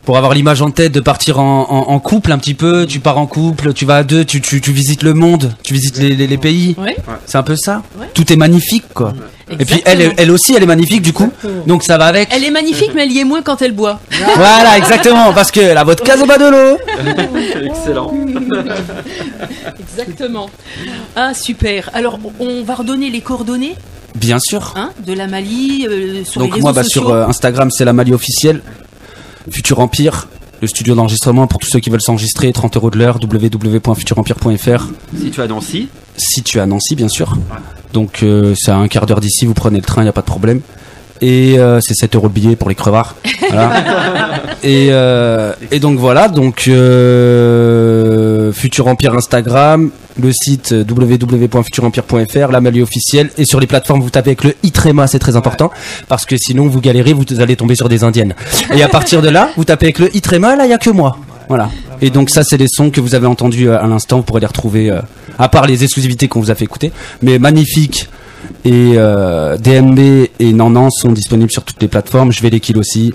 pour avoir l'image en tête de partir en couple un petit peu. Tu pars en couple, tu vas à deux, tu visites le monde, tu visites les pays. Ouais. C'est un peu ça. Ouais. Tout est magnifique, quoi. Et puis Exactement. elle aussi, elle est magnifique du coup. Donc ça va avec. Elle est magnifique, mais elle y est moins quand elle boit. Voilà, exactement, parce que la vodka c'est pas de l'eau. Excellent. Exactement. Ah, super. Alors, on va redonner les coordonnées Bien sûr. de la Mali sur Donc les moi, réseaux sociaux. sur Instagram, c'est la Mali officielle. Futur Empire, le studio d'enregistrement pour tous ceux qui veulent s'enregistrer, 30 € de l'heure, www.futurempire.fr. Si tu as Nancy. Si tu es à Nancy, bien sûr. Donc c'est à un quart d'heure d'ici, vous prenez le train, il n'y a pas de problème. Et c'est 7 € le billet pour les crevards. Voilà. et donc voilà, donc Futur Empire Instagram, le site www.futurempire.fr, la Mali officielle, et sur les plateformes vous tapez avec le iTrema, c'est très important, parce que sinon vous galérez, vous allez tomber sur des indiennes. Et à partir de là, vous tapez avec le iTrema, là il y a que moi. Voilà. Et donc ça c'est les sons que vous avez entendus à l'instant, vous pourrez les retrouver, à part les exclusivités qu'on vous a fait écouter, mais magnifique. Et DMB et Nanans sont disponibles sur toutes les plateformes. Je vais les kills aussi.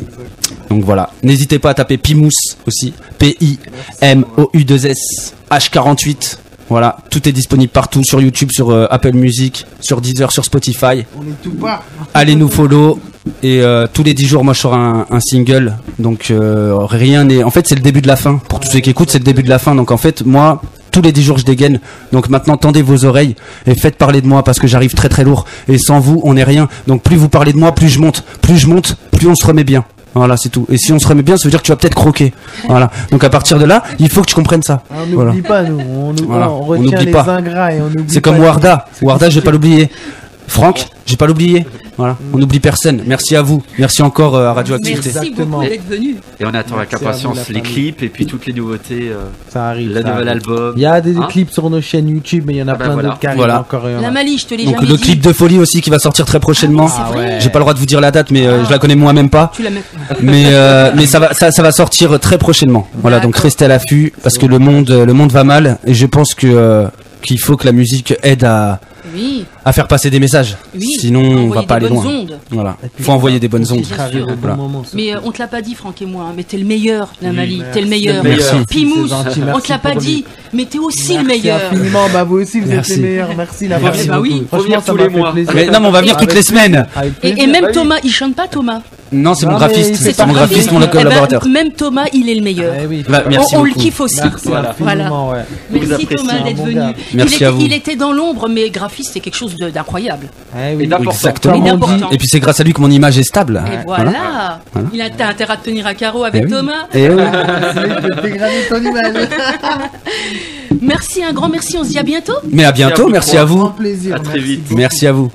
Donc voilà. N'hésitez pas à taper Pimous aussi. Pimous2S H48. Voilà. Tout est disponible partout sur YouTube, sur Apple Music, sur Deezer, sur Spotify. On est tout pas. Allez nous follow. Et tous les 10 jours, moi je sors un single. Donc rien n'est. En fait, c'est le début de la fin. Pour tous ceux qui écoutent, c'est le début de la fin. Donc en fait, moi. Tous les 10 jours je dégaine, donc maintenant tendez vos oreilles et faites parler de moi parce que j'arrive très très lourd et sans vous on n'est rien, donc plus vous parlez de moi plus je monte, plus on se remet bien, voilà c'est tout, et si on se remet bien ça veut dire que tu vas peut-être croquer, voilà, donc à partir de là il faut que tu comprennes ça, On n'oublie pas nous, on retient n'oublie les pas. ingrats et on oublie C'est comme pas Warda, je vais pas l'oublier, Franck, j'ai pas l'oublié. Voilà, on n'oublie personne. Merci à vous. Merci encore à Radioactivité. Merci Exactement. beaucoup d'être venu. Et on attend avec Merci à impatience vous, la les famille. clips et puis toutes les nouveautés. Ça arrive. Le ça nouvel arrive. album. Il y a des Hein clips sur nos chaînes YouTube, mais il y en a Ah bah plein voilà. d'autres qui arrivent Voilà. encore. La Mali, je te l'ai Donc jamais le dit. clip de folie aussi qui va sortir très prochainement. Ah, c'est vrai. J'ai pas le droit de vous dire la date, mais je la connais moi-même pas. Tu la mets. Mais ça va sortir très prochainement. Voilà, donc D'accord. restez à l'affût parce que le monde va mal et je pense que qu'il faut que la musique aide à Oui, faire passer des messages. oui. Sinon on Envoyer va pas des aller bonnes loin. ondes. Voilà, Et puis, faut envoyer des bonnes on ondes. Bien arrive sûr. au bon Voilà. moment. Mais on te l'a pas dit, Franck et moi, mais t'es le meilleur, la Mali. merci. T'es le meilleur. Merci. Pimous, C'est gentil, on merci te l'a pas pour dit, mais t'es aussi le Merci meilleur. infiniment. Bah vous aussi vous êtes Merci. les meilleurs. Merci la Merci famille. bah oui. Franchement Revenir ça tous m'a les fait mois. plaisir. Mais non, mais on va venir Avec toutes les plaisir. semaines. Avec Et plaisir. même Bah oui. Thomas, il chante pas Thomas. Non, c'est mon Non, mais graphiste. c'est C'est mon pas graphiste, mon grave. collaborateur. Même Thomas, il est le meilleur. Eh oui. Bah, merci on le beaucoup. kiffe aussi. Merci Voilà. infiniment, ouais. Merci apprécie. Thomas d'être Bon venu. gars. Merci à vous. Il était dans l'ombre, mais graphiste, c'est quelque chose d'incroyable. Eh oui. Et d'important. Exactement. Et Comme on dit, d'important. Et puis c'est grâce à lui que mon image est stable. Et voilà. Il a t'as intérêt à te tenir à carreau avec Eh oui. Thomas. Et oui. je vais dégrader ton image. Merci, un grand merci. On se dit à bientôt. Mais à bientôt, merci à vous. Grand plaisir. À très merci vite. beaucoup. Merci à vous.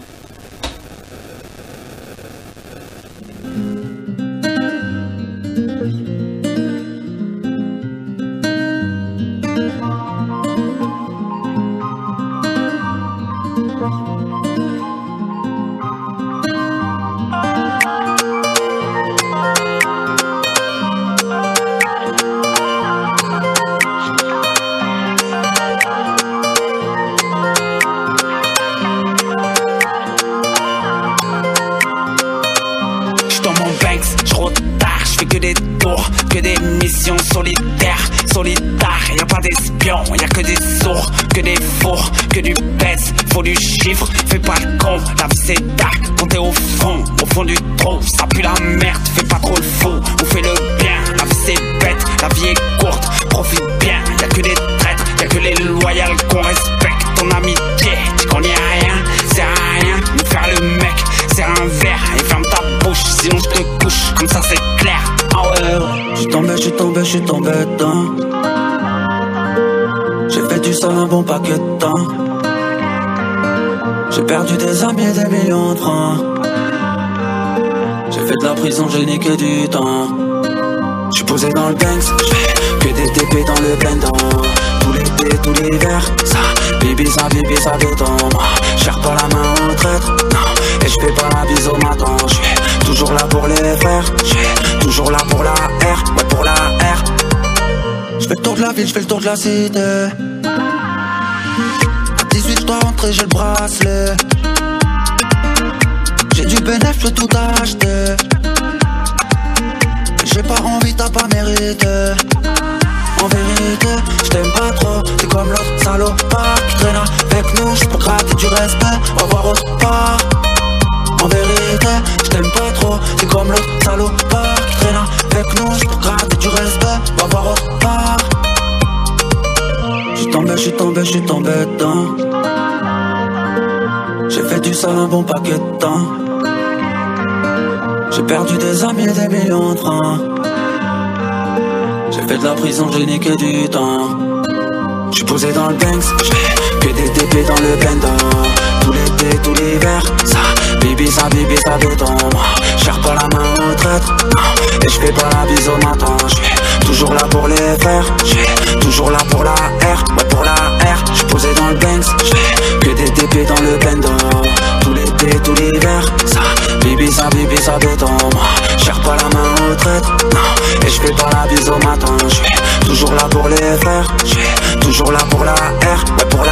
J'suis dans mon Banks, j'retard, j'fais que des tours, que des missions solitaires, solitaires, y'a pas d'espions, y'a que des sourds, que des fours, que du pèse, faut du chiffre, fais pas le con, la vie c'est dark, quand t'es au fond du trou, ça pue la merde, fais pas trop le fou, on fait le bien, la vie c'est bête, la vie est courte, profite bien, y'a que des traîtres, y'a que les loyales qu'on respecte, ton amitié, faire. Et ferme ta bouche, sinon je te couche, comme ça c'est clair. Ah ouais, ouais. Je suis tombé dedans. J'ai fait du sale un bon paquet de temps. J'ai perdu des amis et des millions de francs. J'ai fait de la prison, j'ai niqué du temps. J'suis posé dans le Banks, j'fais que des TP dans le bendo. Tout l'été, tout l'hiver, ça béton. Cherche pas la main au traître, non. Et j'fais pas la bise au matin. J'suis toujours là pour les faire, j'suis toujours là pour la R, ouais pour la R. J'fais le tour de la ville, j'fais le tour de la cité. À 18 j'dois rentrer, j'ai le bracelet. J'ai du bénéfice, j'peux tout acheter. J'ai pas envie, t'as pas mérité. En vérité, j't'aime pas trop. T'es comme l'autre salopard qui traîne avec nous, j'suis pour gratter du respect, on va voir autre part. En vérité, j't'aime pas trop. T'es comme l'autre salopard qui traîne avec nous, j'suis pour gratter du respect, on va voir autre part. J'suis tombé dedans. J'ai fait du sale un bon paquet de temps. J'ai perdu des amis et des millions de francs. J'ai fait de la prison, j'ai niqué du temps. J'suis posé dans le Banks, j'fais que des TP dans le bendo. Tout l'été, tout l'hiver, ça béton. Cherche pas la main au traître, non. Et j'fais pas la bise au matin. J'suis toujours là pour les faire, j'suis toujours là pour la R, ouais pour la R. J'suis posé dans le Banks, j'fais que des TP dans le bendo. Tout l'été, tout l'hiver, ça béton. Cherche pas la main au traître, non. Et j'fais pas la bise au matin. J'suis toujours là pour les faire, j'suis toujours là pour la R, ouais pour la